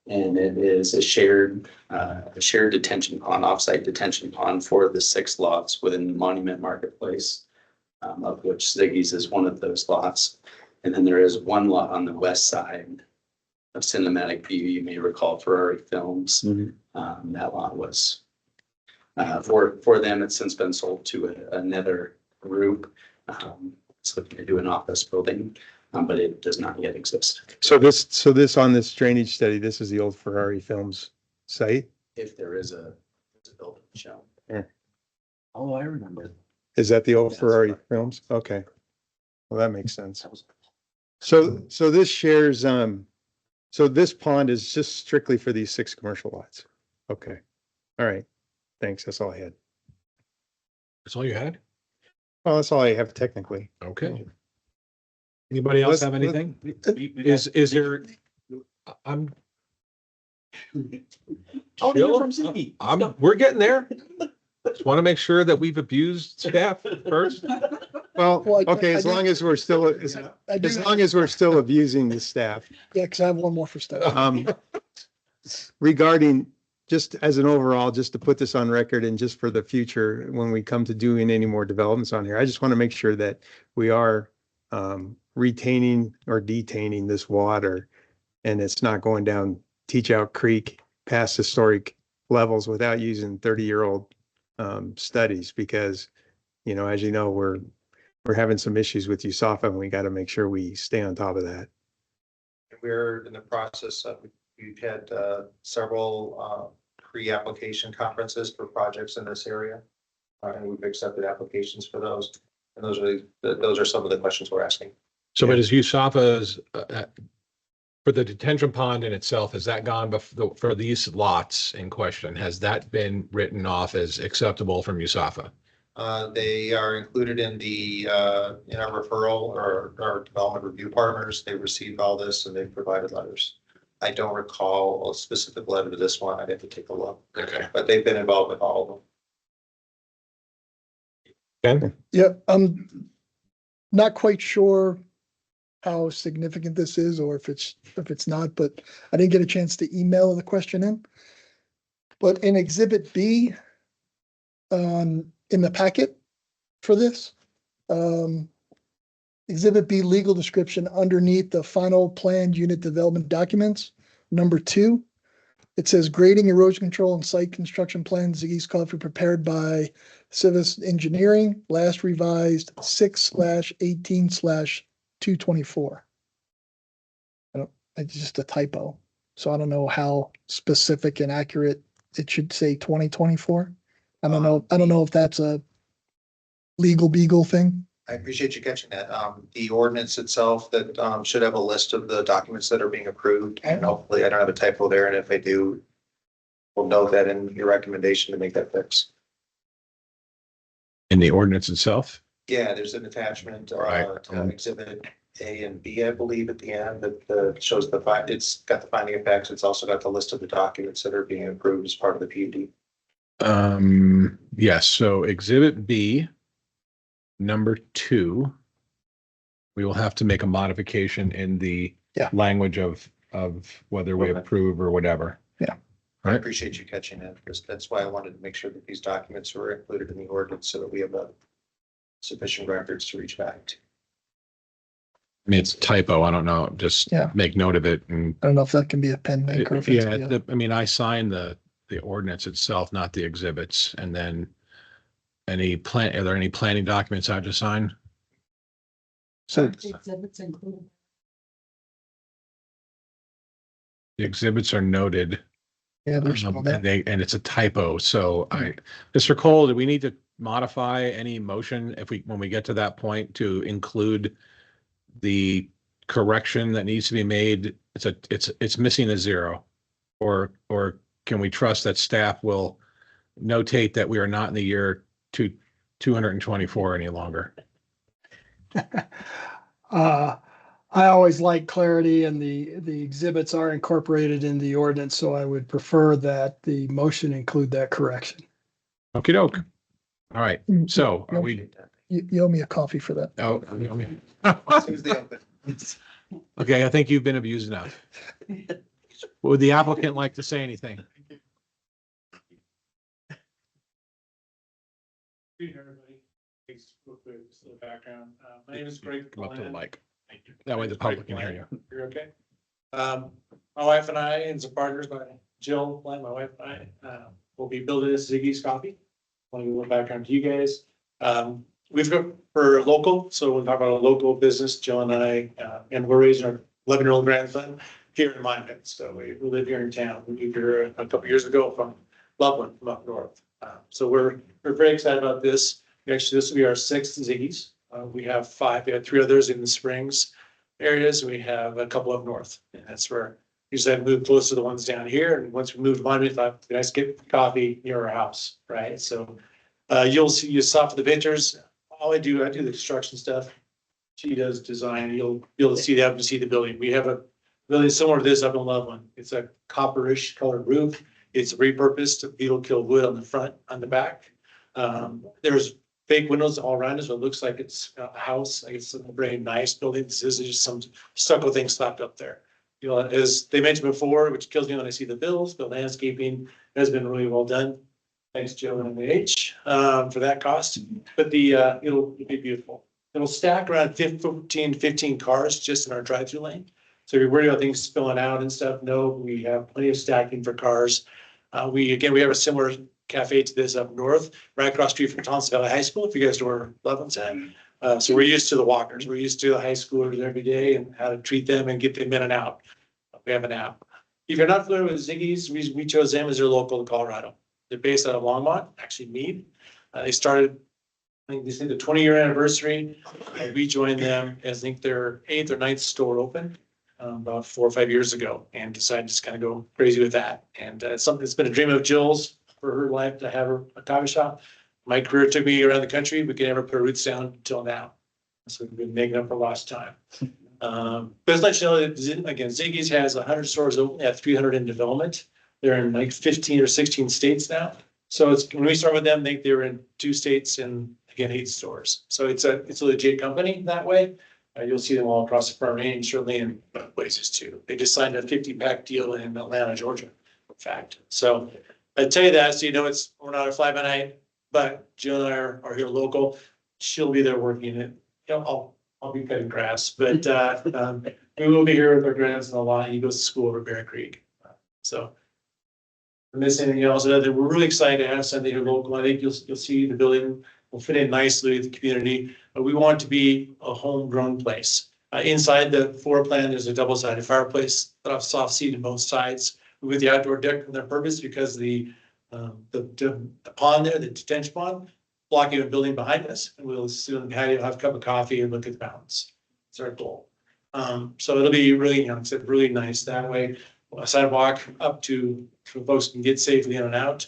And it is a shared detention pond, offsite detention pond for the 6 lots within the Monument Marketplace, of which Ziggy's is one of those lots. And then there is one lot on the west side of Cinematic View. You may recall Ferrari Films. That lot was for them. It's since been sold to another group. It's looking to do an office building, but it does not yet exist. So this on this drainage study, this is the old Ferrari Films site? If there is a building shown. Yeah. Oh, I remember. Is that the old Yes, Ferrari right. Films? Okay. Well, that makes sense. So this shares, so this pond is just strictly for these 6 commercial lots? Okay. All right. Thanks. That's all I had. That's all you had? Well, that's all I have technically. Okay. Anybody else have anything? Is there? I'm. We're getting there. Just want to make sure that we've abused staff first. Well, okay, I as do- long as we're still, I do as have- long as we're still abusing the staff. Yeah, because I have one more for stuff. Regarding, just as an overall, just to put this on record and just for the future, when we come to doing any more developments on here, I just want to make sure that we are retaining or detaining this water and it's not going down Teach Out Creek past historic levels without using 30-year-old studies, because, as you know, we're having some issues with USAFA and we got to make sure we stay on top of that. We're in the process of, we've had several pre-application conferences for projects in this area. And we've accepted applications for those. And those are some of the questions we're asking. So, but is USAFA's, for the detention pond in itself, has that gone for these lots in question? Has that been written off as acceptable from USAFA? They are included in in our referral or our development review partners. They received all this and they've provided letters. I don't recall a specific letter to this one. I'd have to take a look. Okay. But they've been involved with all of them. Ben? Yeah, I'm not quite sure how significant this is or if it's not, but I didn't get a chance to email the question in. But in Exhibit B, in the packet for this, Exhibit B legal description underneath the final planned unit development documents, number 2, it says grading, erosion control, and site construction plans, Ziggy's Coffee prepared by Civis Engineering, last revised 6/18/224. It's just a typo. So I don't know how specific and accurate it should say 2024. I don't know if that's a legal beagle thing. I appreciate you catching that. The ordinance itself that should have a list of the documents that are being approved, and hopefully I don't have a typo there, and if I do, we'll note that in your recommendation to make that fix. In the ordinance itself? Yeah, there's an attachment Right. to Exhibit A and B, I believe, at the end that shows it's got the finding of facts. It's also got the list of the documents that are being approved as part of the PUD. Yes, so Exhibit B, number 2, we will have to make a modification in the language of whether we Okay. approve or whatever. I Right. appreciate you catching that, because that's why I wanted to make sure that these documents were included in the ordinance so that we have sufficient records to reach back to. I mean, it's a typo. I don't know. Just Yeah. make note of it. And I don't know if that can be a pen maker. if it's- yeah, I mean, I signed the ordinance itself, not the exhibits. And then are there any planning documents I have to sign? So Exhibits included. The exhibits are noted. yeah, there's all that. And it's a typo. So Mr. Cole, do we need to modify any motion when we get to that point to include the correction that needs to be made? It's missing a 0, or can we trust that staff will notate that we are not in the year 224 any longer? I always like clarity, and the exhibits are incorporated in the ordinance, so I would prefer that the motion include that correction. Okey doke. All right. So are we? You owe me a coffee for that. Oh, Tuesday open. okay. I think you've been abused enough. Would the applicant like to say anything? Good evening, everybody. Thanks, real quick, just a little background. My name is Greg. Come up to the Glenn. mic. That way the public can hear you. You're okay? My wife and I, and some partners, Jill, Glenn, my wife and I, will be building this Ziggy's Coffee. Want to give a little background to you guys. We've got, for local, so we'll talk about a local business, Jill and I, and we're raising our 11-year-old grandson here in Lyman. So we live here in town. We moved here a couple years ago from Loveland, from up north. So we're very excited about this. Actually, this will be our 6th Ziggy's. We have 5. We had 3 others in the Springs areas. We have a couple up north, and that's where we said move close to the ones down here. And once we moved on, we thought, it'd be nice to get coffee near our house, right? So you saw for the pictures. I do the construction stuff. She does design. You'll be able to see that and see the building. We have a building similar to this up in Loveland. It's a copperish colored roof. It's repurposed beetle kill wood on the front, on the back. There's fake windows all around us, so it looks like it's a house. Like it's a very nice building. This is just some stucco thing slapped up there. You know, as they mentioned before, which kills me when I see the bills, the landscaping has been really well done. Thanks, Joe and MH, for that cost. But it'll be beautiful. It'll stack around 15 cars just in our drive-through lane. So you're worried about things spilling out and stuff. No, we have plenty of stacking for cars. We have a similar cafe to this up north, right across the street from Thompson Valley High School, if you guys know where Loveland's at. So we're used to the walkers. We're used to the high schoolers every day and how to treat them and get them in and out. We have an app. If you're not familiar with Ziggy's, we chose them as their local in Colorado. They're based out of Longmont, actually Meade. They started, I think this is the 20-year anniversary. We joined them as I think their 8th or 9th store open about 4 or 5 years ago, and decided to just kind of go crazy with that. And it's something that's been a dream of Jill's for her life to have a coffee shop. My career took me around the country. We could never put our roots down until now. So we've been making up for lost time. But it's like, again, Ziggy's has 100 stores open. They have 300 in development. They're in like 15 or 16 states now. So it's when we start with them, I think they were in 2 states in again, 8 stores. So it's a legit company that way. You'll see them all across the front range, certainly in other places too. They just signed a 50-pack deal in Atlanta, Georgia, in fact. So I tell you that, so you know we're not a fly by night, but Jill and I are here local. She'll be there working it. You know, I'll be cutting grass, but we will be here with our grandson a lot. He goes to school over Bear Creek. So miss anything else, other we're really excited to have something here local. I think you'll see the building will fit in nicely with the community. We want it to be a homegrown place. Inside the floor plan, there's a double-sided fireplace that have soft seat on both sides with the outdoor deck for their purpose because the pond there, the detention pond, blocking a building behind us, and we'll sit on the patio, have a cup of coffee, and look at the mountains. It's our goal. So it'll be really, you know, it's really nice that way. A sidewalk up to so folks can get safely in and out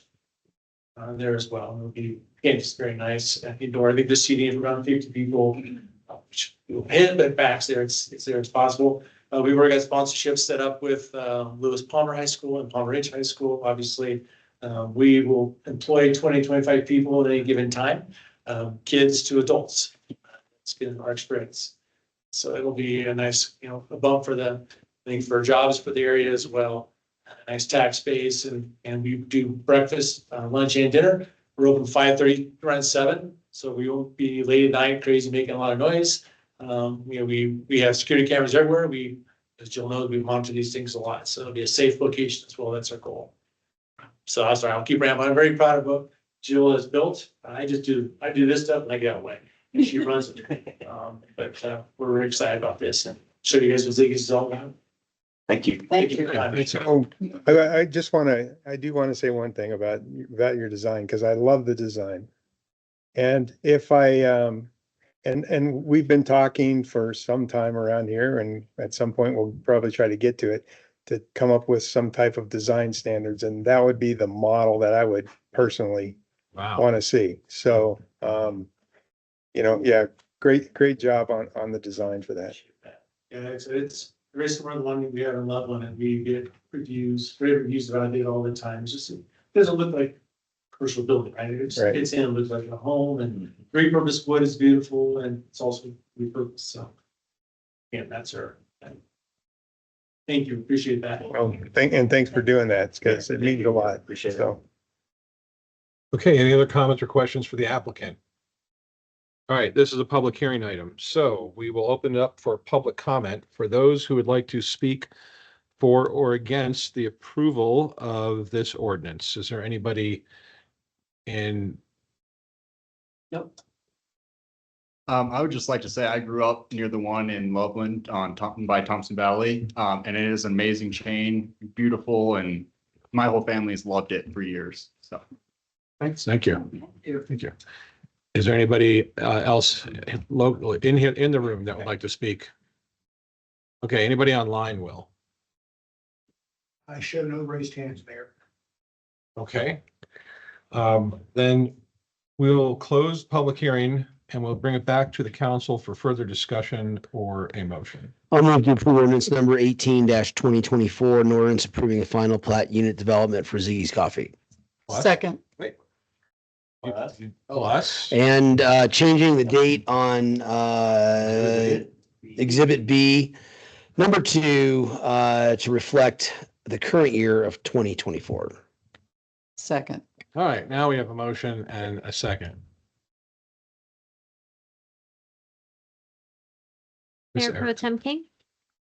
there as well. It'll be, again, it's very nice indoor. I think the seating is around 50 people, which will hit, but backs there, it's there as possible. We've already got sponsorships set up with Lewis Palmer High School and Palmer Ridge High School. Obviously, we will employ 20-25 people at any given time, kids to adults. It's been our experience. So it'll be a nice, you know, a bump for them. I think for jobs for the area as well. A nice tax base, and we do breakfast, lunch, and dinner. We're open 5:30 around 7, so we won't be late at night, crazy, making a lot of noise. You know, we have security cameras everywhere. As Jill knows, we monitor these things a lot, so it'll be a safe location as well. That's our goal. So I'm sorry, I'll keep rambling. I'm very proud of what Jill has built. I do this stuff and I get out of the way, and she runs it. But we're very excited about this and show you guys what Ziggy's is all about. Thank you. Thank you. So I do want to say one thing about your design, because I love the design. And if and we've been talking for some time around here, and at some point we'll probably try to get to it, to come up with some type of design standards, and that would be the model that I would personally want to see. So, you know, yeah, great job on the design for that. Yeah, it's very similar to the one we have in Loveland, and we get great reviews about it all the time. It's just, it doesn't look like a commercial building, right? It's in, it looks like a home, and repurposed wood is beautiful, and it's also repurposed, so. Yeah, that's our. Thank you, appreciate that. Well, thanks for doing that, because it means a lot. Appreciate it. So, Okay, any other comments or questions for the applicant? All right, this is a public hearing item, so we will open it up for public comment for those who would like to speak for or against the approval of this ordinance. Is there anybody in? Nope. I would just like to say I grew up near the one in Loveland by Thompson Valley, and it is an amazing chain, beautiful, and my whole family's loved it for years. So, Thanks. Thank you. Thank you. Is there anybody else locally in here in the room that would like to speak? Okay, anybody online will? I show no raised hands there. Okay. Then we'll close public hearing and we'll bring it back to the council for further discussion or a motion. I'll move to approve ordinance number 18-2024, an ordinance approving the final plat unit development for Ziggy's Coffee. Second. Wait. Plus. And changing the date on Exhibit B, number 2, to reflect the current year of 2024. Second. All right, now we have a motion and a second. Mayor Pro Tem King,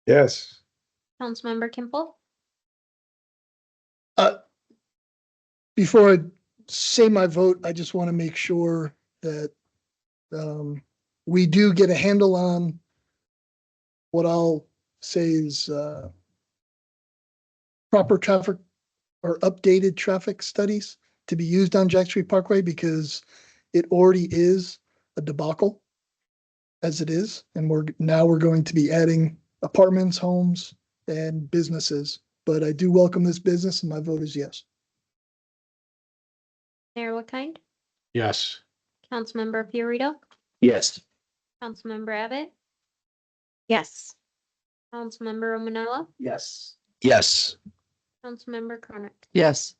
yes. Councilmember Kimpel, Before I say my vote, I just want to make sure that we do get a handle on what I'll say is proper traffic or updated traffic studies to be used on Jack Street Parkway, because it already is a debacle as it is. And we're going to be adding apartments, homes, and businesses. But I do welcome this business, and my vote is yes. Mayor LaKind, Yes. Councilmember Fiorito, Yes. Councilmember Abbott, Yes. Councilmember Romanella, Yes. Yes. Councilmember Chronic. Yes.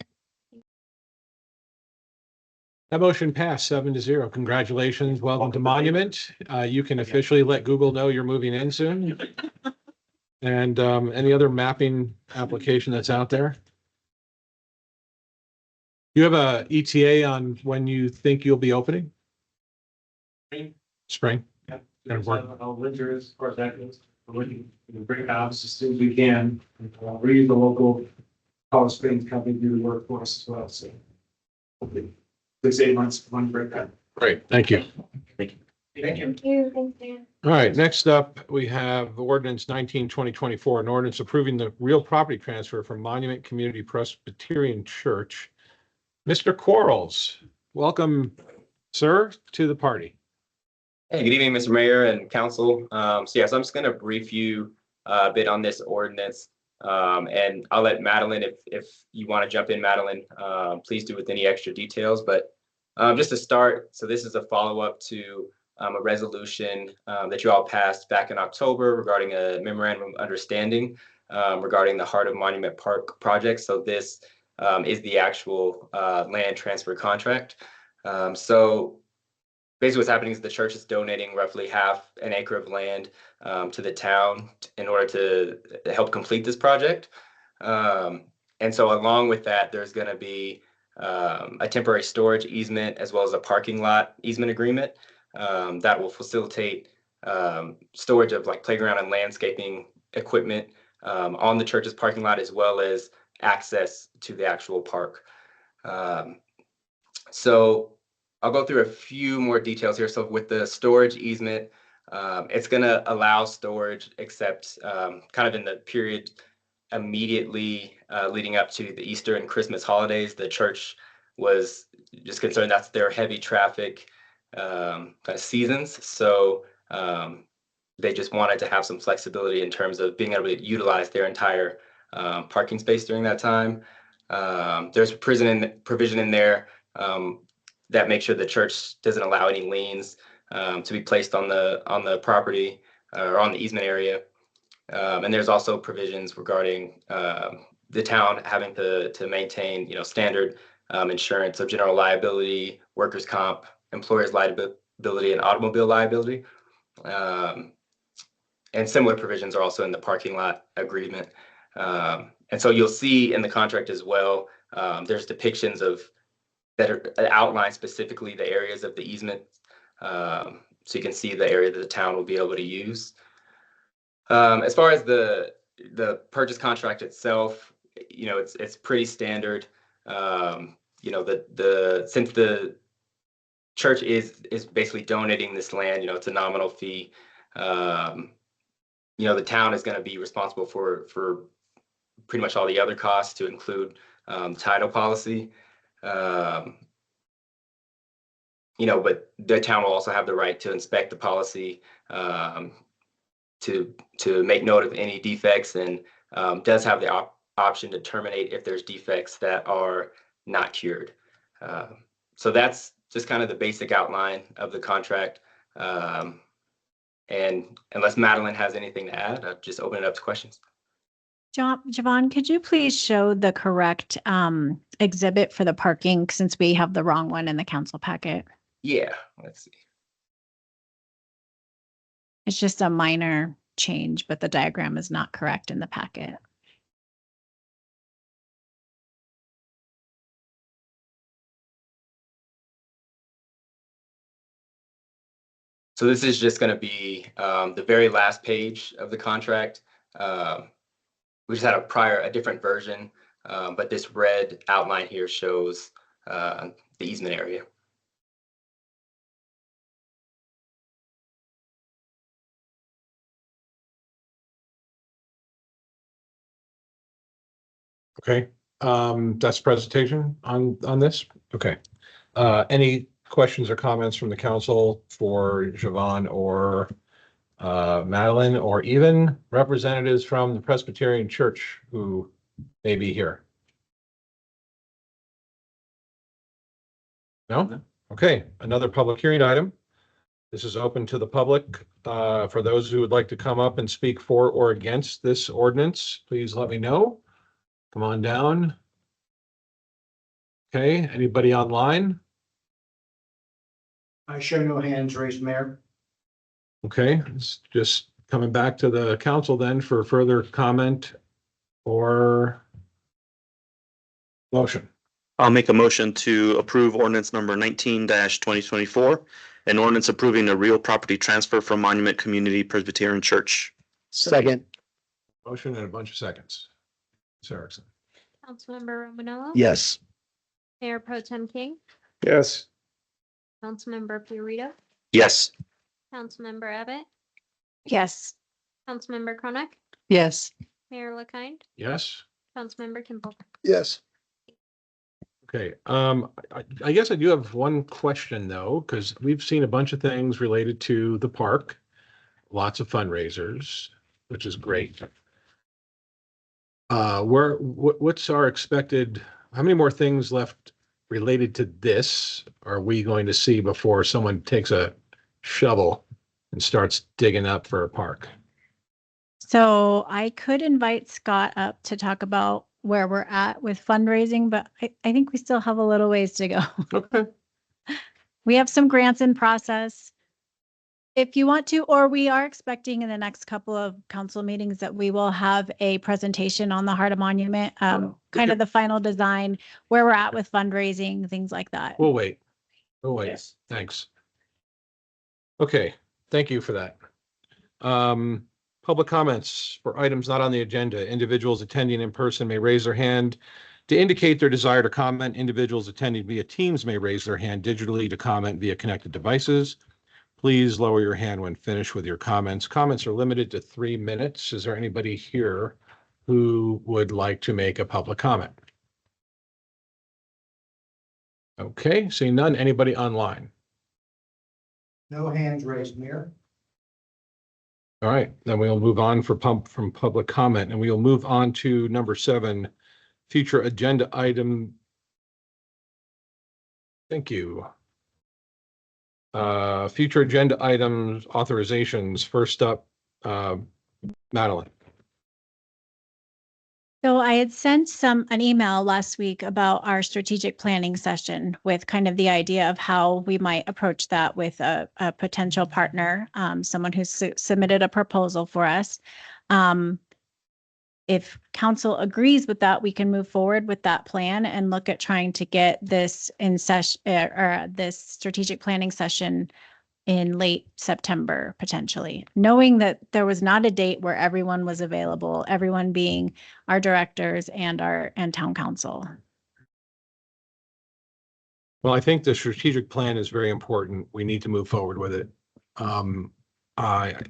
That motion passed 7-0. Congratulations. Welcome to Monument. You can officially let Google know you're moving in soon. And any other mapping application that's out there? You have a ETA on when you think you'll be opening? Spring? Yeah. Gonna work. Winter is, of course, that goes, we're looking to bring jobs as soon as we can. We use the local Colorado Springs company to do the work for us as well, so. Hopefully 6-8 months, one break up. Great, thank you. Thank you. Thank you. Thank you. All right, next up, we have ordinance 19-2024, an ordinance approving the real property transfer from Monument Community Presbyterian Church. Mr. Quarles, welcome, sir, to the party. Hey, good evening, Mr. Mayor and Council. So yes, I'm just going to brief you a bit on this ordinance. And I'll let Madeline, if you want to jump in, Madeline, please do with any extra details. But just to start, so this is a follow-up to a resolution that you all passed back in October regarding a memorandum of understanding regarding the Heart of Monument Park project. So this is the actual land transfer contract. So basically what's happening is the church is donating roughly half an acre of land to the town in order to help complete this project. And so along with that, there's going to be a temporary storage easement as well as a parking lot easement agreement that will facilitate storage of like playground and landscaping equipment on the church's parking lot, as well as access to the actual park. So I'll go through a few more details here. So with the storage easement, it's going to allow storage except kind of in the period immediately leading up to the Easter and Christmas holidays. The church was just concerned that's their heavy traffic kind of seasons. So they just wanted to have some flexibility in terms of being able to utilize their entire parking space during that time. There's provision in there that makes sure the church doesn't allow any liens to be placed on the property or on the easement area. And there's also provisions regarding the town having to maintain, standard insurance of general liability, workers' comp, employers' liability, and automobile liability. And similar provisions are also in the parking lot agreement. And so you'll see in the contract as well, there's depictions of that are outline specifically the areas of the easement. So you can see the area that the town will be able to use. As far as the purchase contract itself, it's pretty standard. Since the church is basically donating this land, it's a nominal fee. The town is going to be responsible for pretty much all the other costs, to include title policy. But the town will also have the right to inspect the policy, to make note of any defects, and does have the option to terminate if there's defects that are not cured. So that's just kind of the basic outline of the contract. And unless Madeline has anything to add, I'll just open it up to questions. Javon, could you please show the correct exhibit for the parking, since we have the wrong one in the council packet? Yeah, let's see. It's just a minor change, but the diagram is not correct in the packet. So this is just going to be the very last page of the contract. We just had a different version, but this red outline here shows the easement area. Okay, that's presentation on this. Okay. Any questions or comments from the council for Javon or Madeline, or even representatives from the Presbyterian Church who may be here? No? Okay, another public hearing item. This is open to the public. For those who would like to come up and speak for or against this ordinance, please let me know. Come on down. Okay, anybody online? I show no hands raised, Mayor. Okay, it's just coming back to the council then for further comment or motion. I'll make a motion to approve ordinance number 19-2024, an ordinance approving a real property transfer from Monument Community Presbyterian Church. Second. Motion in a bunch of seconds. Ms. Erickson. Councilmember Romanello. Yes. Mayor Pro Tem King, Yes. Councilmember Fiorito, Yes. Councilmember Abbott, Yes. Councilmember Chronic, Yes. Mayor LaKind, Yes. Councilmember Kimball. Yes. Okay, I guess I do have one question though, because we've seen a bunch of things related to the park, lots of fundraisers, which is great. What's our expected, how many more things left related to this are we going to see before someone takes a shovel and starts digging up for a park? So I could invite Scott up to talk about where we're at with fundraising, but I think we still have a little ways to go. Okay. We have some grants in process. If you want to, or we are expecting in the next couple of council meetings that we will have a presentation on the Heart of Monument, kind of the final design, where we're at with fundraising, things like that. We'll wait. We'll wait. Thanks. Okay, thank you for that. Public comments for items not on the agenda. Individuals attending in person may raise their hand to indicate their desire to comment. Individuals attending via Teams may raise their hand digitally to comment via connected devices. Please lower your hand when finished with your comments. Comments are limited to 3 minutes. Is there anybody here who would like to make a public comment? Okay, seeing none. Anybody online? No hands raised, Mayor. All right, then we'll move on from public comment, and we'll move on to number 7, future agenda item. Thank you. Future agenda items, authorizations. First up, Madeline. So I had sent an email last week about our strategic planning session with kind of the idea of how we might approach that with a potential partner, someone who's submitted a proposal for us. If council agrees with that, we can move forward with that plan and look at trying to get this in session or this strategic planning session in late September, potentially, knowing that there was not a date where everyone was available, everyone being our directors and town council. Well, I think the strategic plan is very important. We need to move forward with it.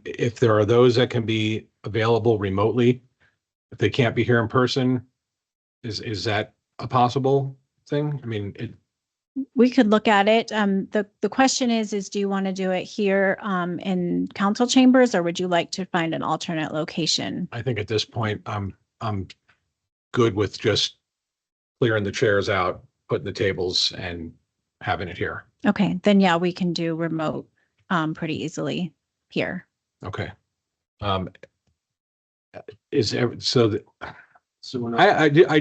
If there are those that can be available remotely, if they can't be here in person, is that a possible thing? I mean, we could look at it. The question is do you want to do it here in council chambers, or would you like to find an alternate location? I think at this point, I'm good with just clearing the chairs out, putting the tables and having it here. Okay, then yeah, we can do remote pretty easily here. Okay. I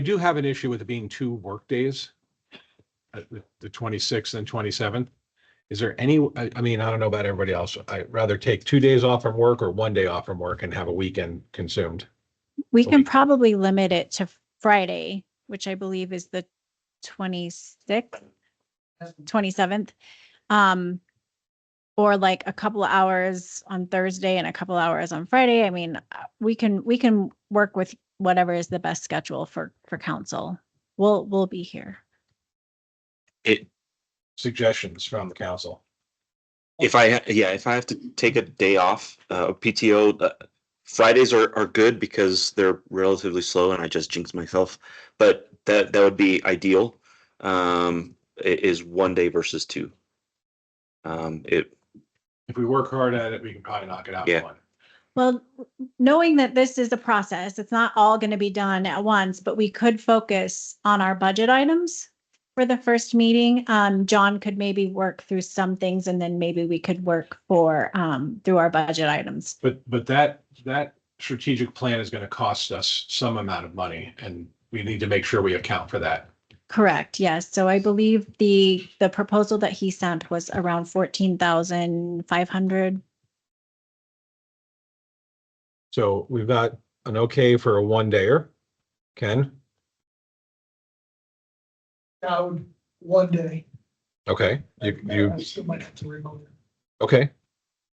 do have an issue with it being 2 work days, the 26th and 27th. Is there any, I mean, I don't know about everybody else. I'd rather take 2 days off from work or 1 day off from work and have a weekend consumed. We can probably limit it to Friday, which I believe is the 26th, 27th. Or like a couple of hours on Thursday and a couple of hours on Friday. I mean, we can work with whatever is the best schedule for council. We'll be here. Suggestions from the council. If I have to take a day off, PTO, Fridays are good because they're relatively slow and I just jinx myself. But that would be ideal. It is 1 day versus 2. If we work hard at it, we can probably knock it out in 1. Well, knowing that this is a process, it's not all going to be done at once, but we could focus on our budget items for the first meeting. John could maybe work through some things and then maybe we could work for through our budget items. But that strategic plan is going to cost us some amount of money and we need to make sure we account for that. Correct, yes. So I believe the proposal that he sent was around 14,500. So we've got an okay for a 1-dayer. Ken, Now, 1 day. okay, you, I still might have to remote it. okay.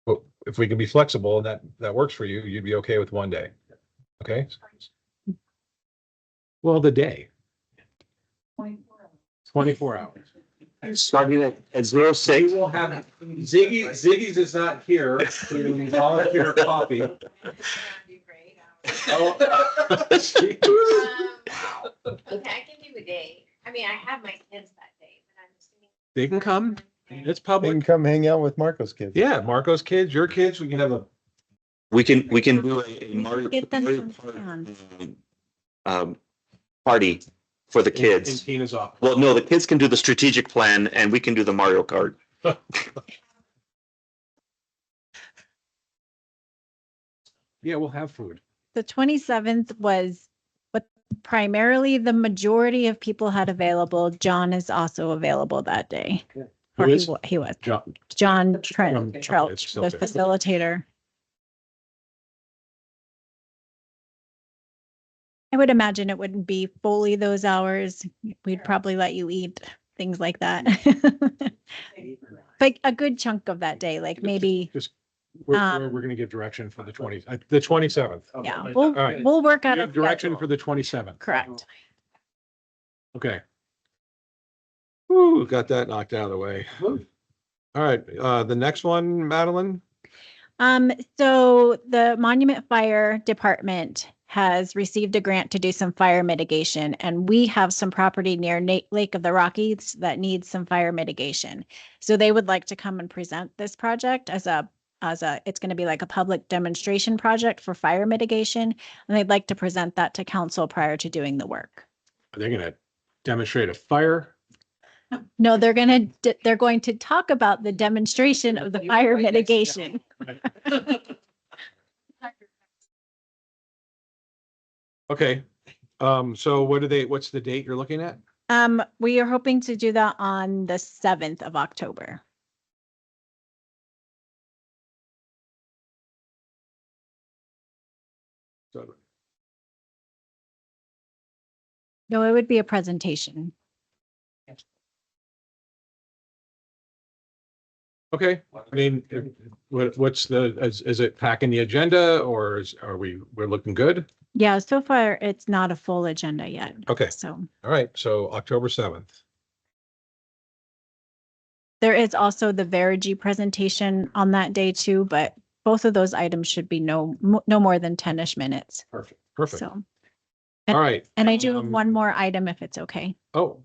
Well, if we can be flexible and that works for you, you'd be okay with 1 day. Okay? Well, the day, 24 hours. Starting at 06. We will have Ziggy's is not here to volunteer coffee. Oh. Okay, I can do a day. I mean, I have my kids that day, but I'm assuming. They can come. It's They can public. come hang out with Marco's kids. Yeah, Marco's kids, your kids, we can have a, We can do a Mario Get them Mario some Kart, fun. party for the in kids. Tina's office. Well, no, the kids can do the strategic plan and we can do the Mario Kart. Yeah, we'll have food. The 27th was what primarily the majority of people had available. John is also available that day. Who Or is? he was. John. John From- Trent, it's Trout, still the there. facilitator. I would imagine it wouldn't be fully those hours. We'd probably let you eat, things like that. Like a good chunk of that day, like maybe, Just, we're Um, gonna give direction for the 27th. yeah, All right. we'll work out You a have direction schedule. for the 27th. Correct. Okay. Woo, got that knocked out of the way. All right, the next one, Madeline? So the Monument Fire Department has received a grant to do some fire mitigation, and we have some property near Lake of the Rockies that needs some fire mitigation. So they would like to come and present this project as a, it's going to be like a public demonstration project for fire mitigation. And they'd like to present that to council prior to doing the work. Are they gonna demonstrate a fire? No, they're going to talk about the demonstration of the fire mitigation. Okay, so what's the date you're looking at? We are hoping to do that on the 7th of October. So, No, it would be a presentation. okay, I mean, what's is it packing the agenda or we're looking good? Yeah, so far it's not a full agenda yet. Okay, So all right, so October 7th. there is also the Verigy presentation on that day too, but both of those items should be no more than 10-ish minutes. Perfect. So, All right. and I do have one more item if it's okay. Oh.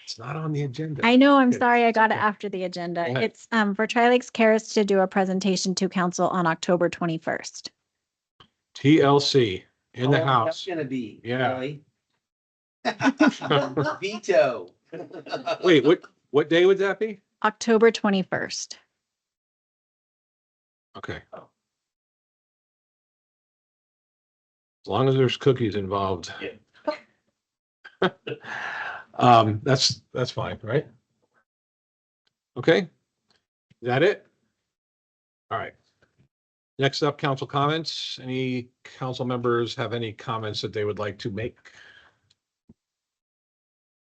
It's not on the agenda. I know, I'm Okay. sorry, I got it after the agenda. Go ahead. It's for Tri-Lakes Cares to do a presentation to council on October 21st. TLC in the Oh, house. That's gonna be. Yeah. really? Veto. Wait, what day would that be? October 21st. Okay. As long as there's cookies involved. That's fine, right? Okay. Is that it? All right. Next up, council comments. Any council members have any comments that they would like to make?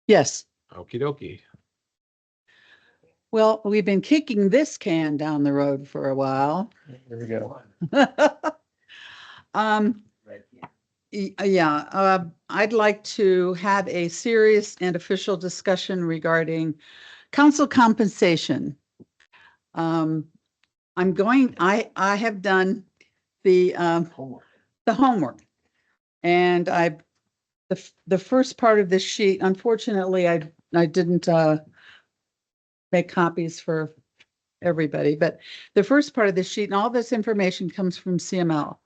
Yes. Okie dokie. Well, we've been kicking this can down the road for a while. Here we go. I'd like to have a serious and official discussion regarding council compensation. I have done the homework. And the first part of this sheet, unfortunately, I didn't make copies for everybody, but the first part of the sheet and all this information comes from CML.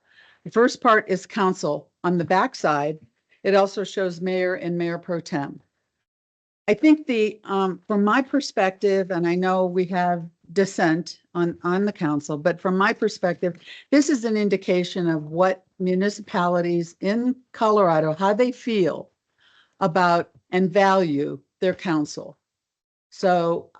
The first part is council. On the back side, it also shows mayor and mayor pro tem. I think from my perspective, and I know we have dissent on the council, but from my perspective, this is an indication of what municipalities in Colorado, how they feel about and value their counsel. So,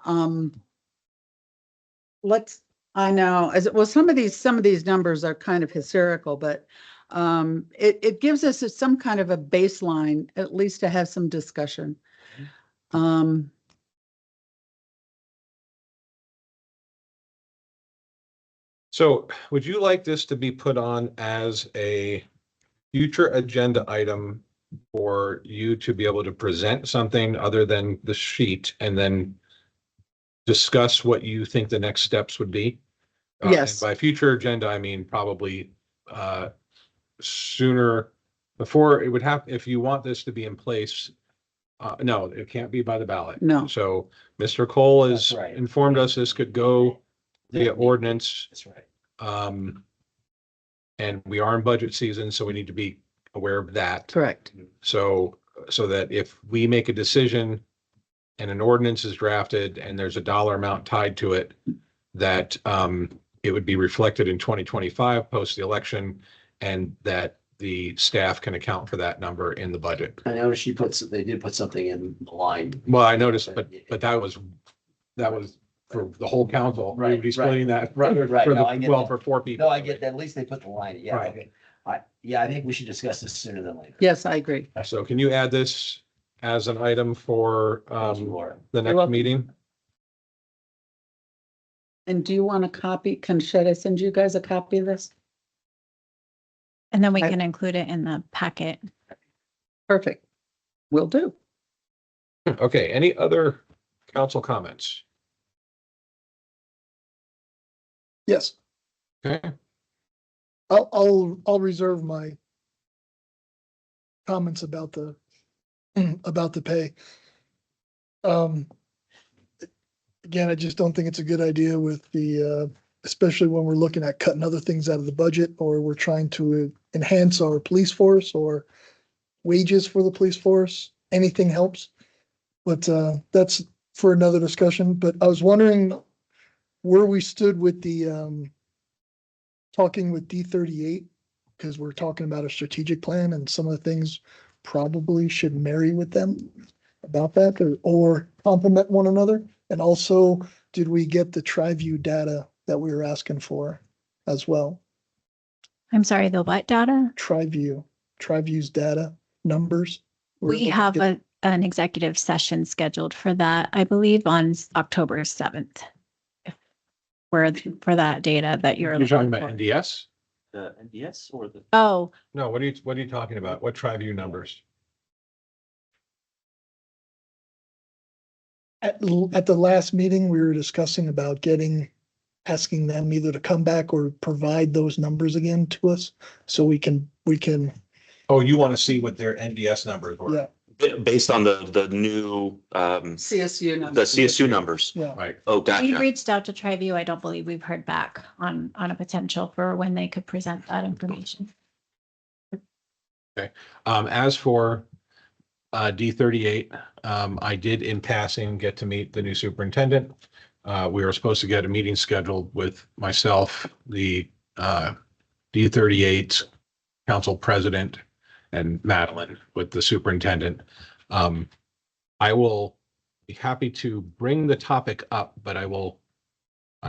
I know, well, some of these numbers are kind of hysterical, but it gives us some kind of a baseline, at least to have some discussion. So would you like this to be put on as a future agenda item for you to be able to present something other than the sheet and then discuss what you think the next steps would be? Yes. And by future agenda, I mean probably sooner, before it would have, if you want this to be in place. No, it can't be by the ballot. No. So Mr. Cole has That's right. informed us this could go via ordinance. That's right. And we are in budget season, so we need to be aware of that. Correct. So that if we make a decision and an ordinance is drafted and there's a dollar amount tied to it, that it would be reflected in 2025 post the election, and that the staff can account for that number in the budget. I noticed they did put something in the line. Well, I noticed, but that was for the whole council. We would be splitting that. Right. For No, I get that. for 4 people. No, I get that. At least they put the line. Yeah. Right. Okay. I think we should discuss this sooner than later. Yes, I agree. So can you add this as an item for the next welcome. meeting? And do you want a copy? Should I send you guys a copy of this? And then we can include it in the packet. Perfect. Will do. Okay, any other council comments? Yes, Okay, I'll reserve my comments about the pay. Again, I just don't think it's a good idea with the, especially when we're looking at cutting other things out of the budget, or we're trying to enhance our police force or wages for the police force. Anything helps. But that's for another discussion. But I was wondering where we stood with the talking with D38, because we're talking about a strategic plan and some of the things probably should marry with them about that or complement one another. And also, did we get the TriView data that we were asking for as well? I'm sorry, the what data? TriView's data numbers. We have an executive session scheduled for that, I believe, on October 7th. For that data that you're talking looking about for. NDS? The NDS or the? Oh, No, what are you talking about? What TriView numbers? At the last meeting, we were discussing about asking them either to come back or provide those numbers again to us so we can, Oh, you want to see what their NDS numbers were? yeah, Based on the new, CSU. the CSU numbers. yeah. Right. Oh, we gotcha. reached out to TriView. I don't believe we've heard back on a potential for when they could present that information. As for D38, I did in passing get to meet the new superintendent. We were supposed to get a meeting scheduled with myself, the D38 council president, and Madeline with the superintendent. I will be happy to bring the topic up, but I will,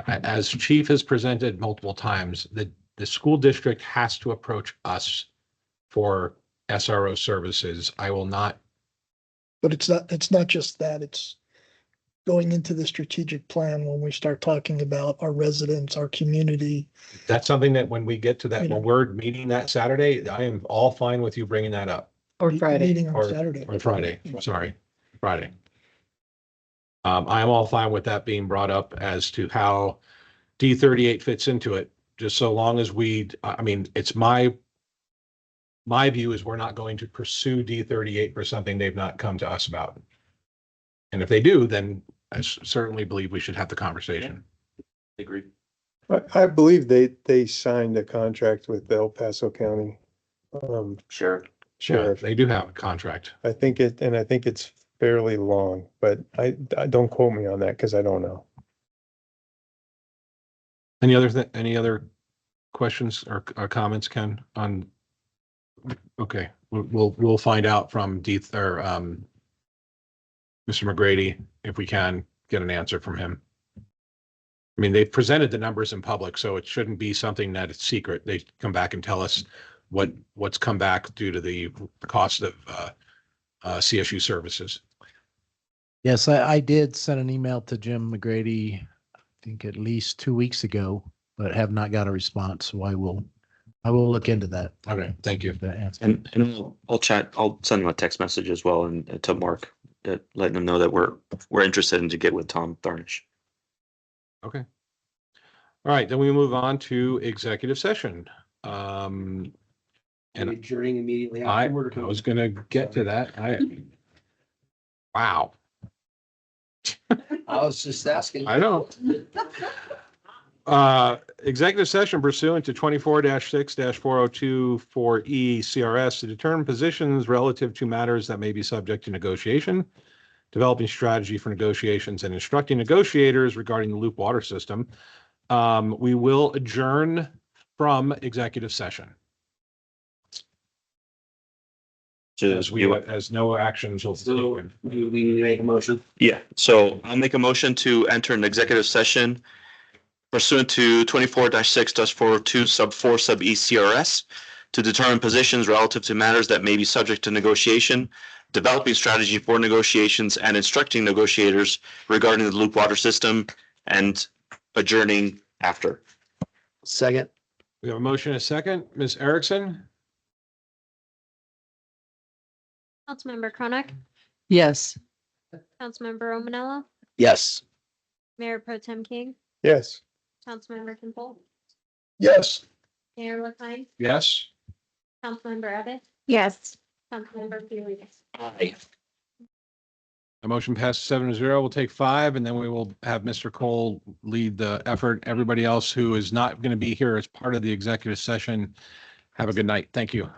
as chief has presented multiple times, the school district has to approach us for SRO services. I will not. But it's not just that, it's going into the strategic plan when we start talking about our residents, our community. That's something that when we get to that, You know. when we're meeting that Saturday, I am all fine with you bringing that up. Or Friday. Meeting on Or- Saturday. Or Friday, sorry, Friday. I am all fine with that being brought up as to how D38 fits into it, just so long as it's my view is we're not going to pursue D38 for something they've not come to us about. And if they do, then I certainly believe we should have the conversation. Agree. I believe they signed a contract with El Paso County. Sure. Yeah, Sheriff. they do have a contract. I think it's fairly long, but I don't quote me on that because I don't know. Any other questions or comments, Ken, on? Okay, we'll find out from Mr. McGrady, if we can get an answer from him. I mean, they've presented the numbers in public, so it shouldn't be something that it's secret. They come back and tell us what's come back due to the cost of CSU services. Yes, I did send an email to Jim McGrady, I think at least 2 weeks ago, but have not got a response. So I will look into that. Okay, thank you. That answer. And I'll send him a text message as well and to Mark, letting him know that we're interested in to get with Tom Tharnish. Okay. All right, then we move on to executive session. And Adjourning immediately I afterward. was gonna get to that. Wow, I was just asking. I know. Executive session pursuant to 24-6-4024E CRS to determine positions relative to matters that may be subject to negotiation, developing strategy for negotiations, and instructing negotiators regarding the loop water system. We will adjourn from executive session. As no actions will be taken. We need to make a motion. Yeah, so I'll make a motion to enter an executive session pursuant to 24-6-402 sub 4 sub E CRS to determine positions relative to matters that may be subject to negotiation, developing strategy for negotiations, and instructing negotiators regarding the loop water system, and adjourning after. Second. We have a motion and a second. Ms. Erickson? Councilmember Chronic, Yes. Councilmember Romanella, Yes. Mayor Pro Tem King, Yes. Councilmember Kimball, Yes. Mayor LaKai, Yes. Councilmember Abbott, Yes. Councilmember Felix. Aye. The motion passes 7-0. We'll take 5, and then we will have Mr. Cole lead the effort. Everybody else who is not going to be here as part of the executive session, have a good night. Thank you.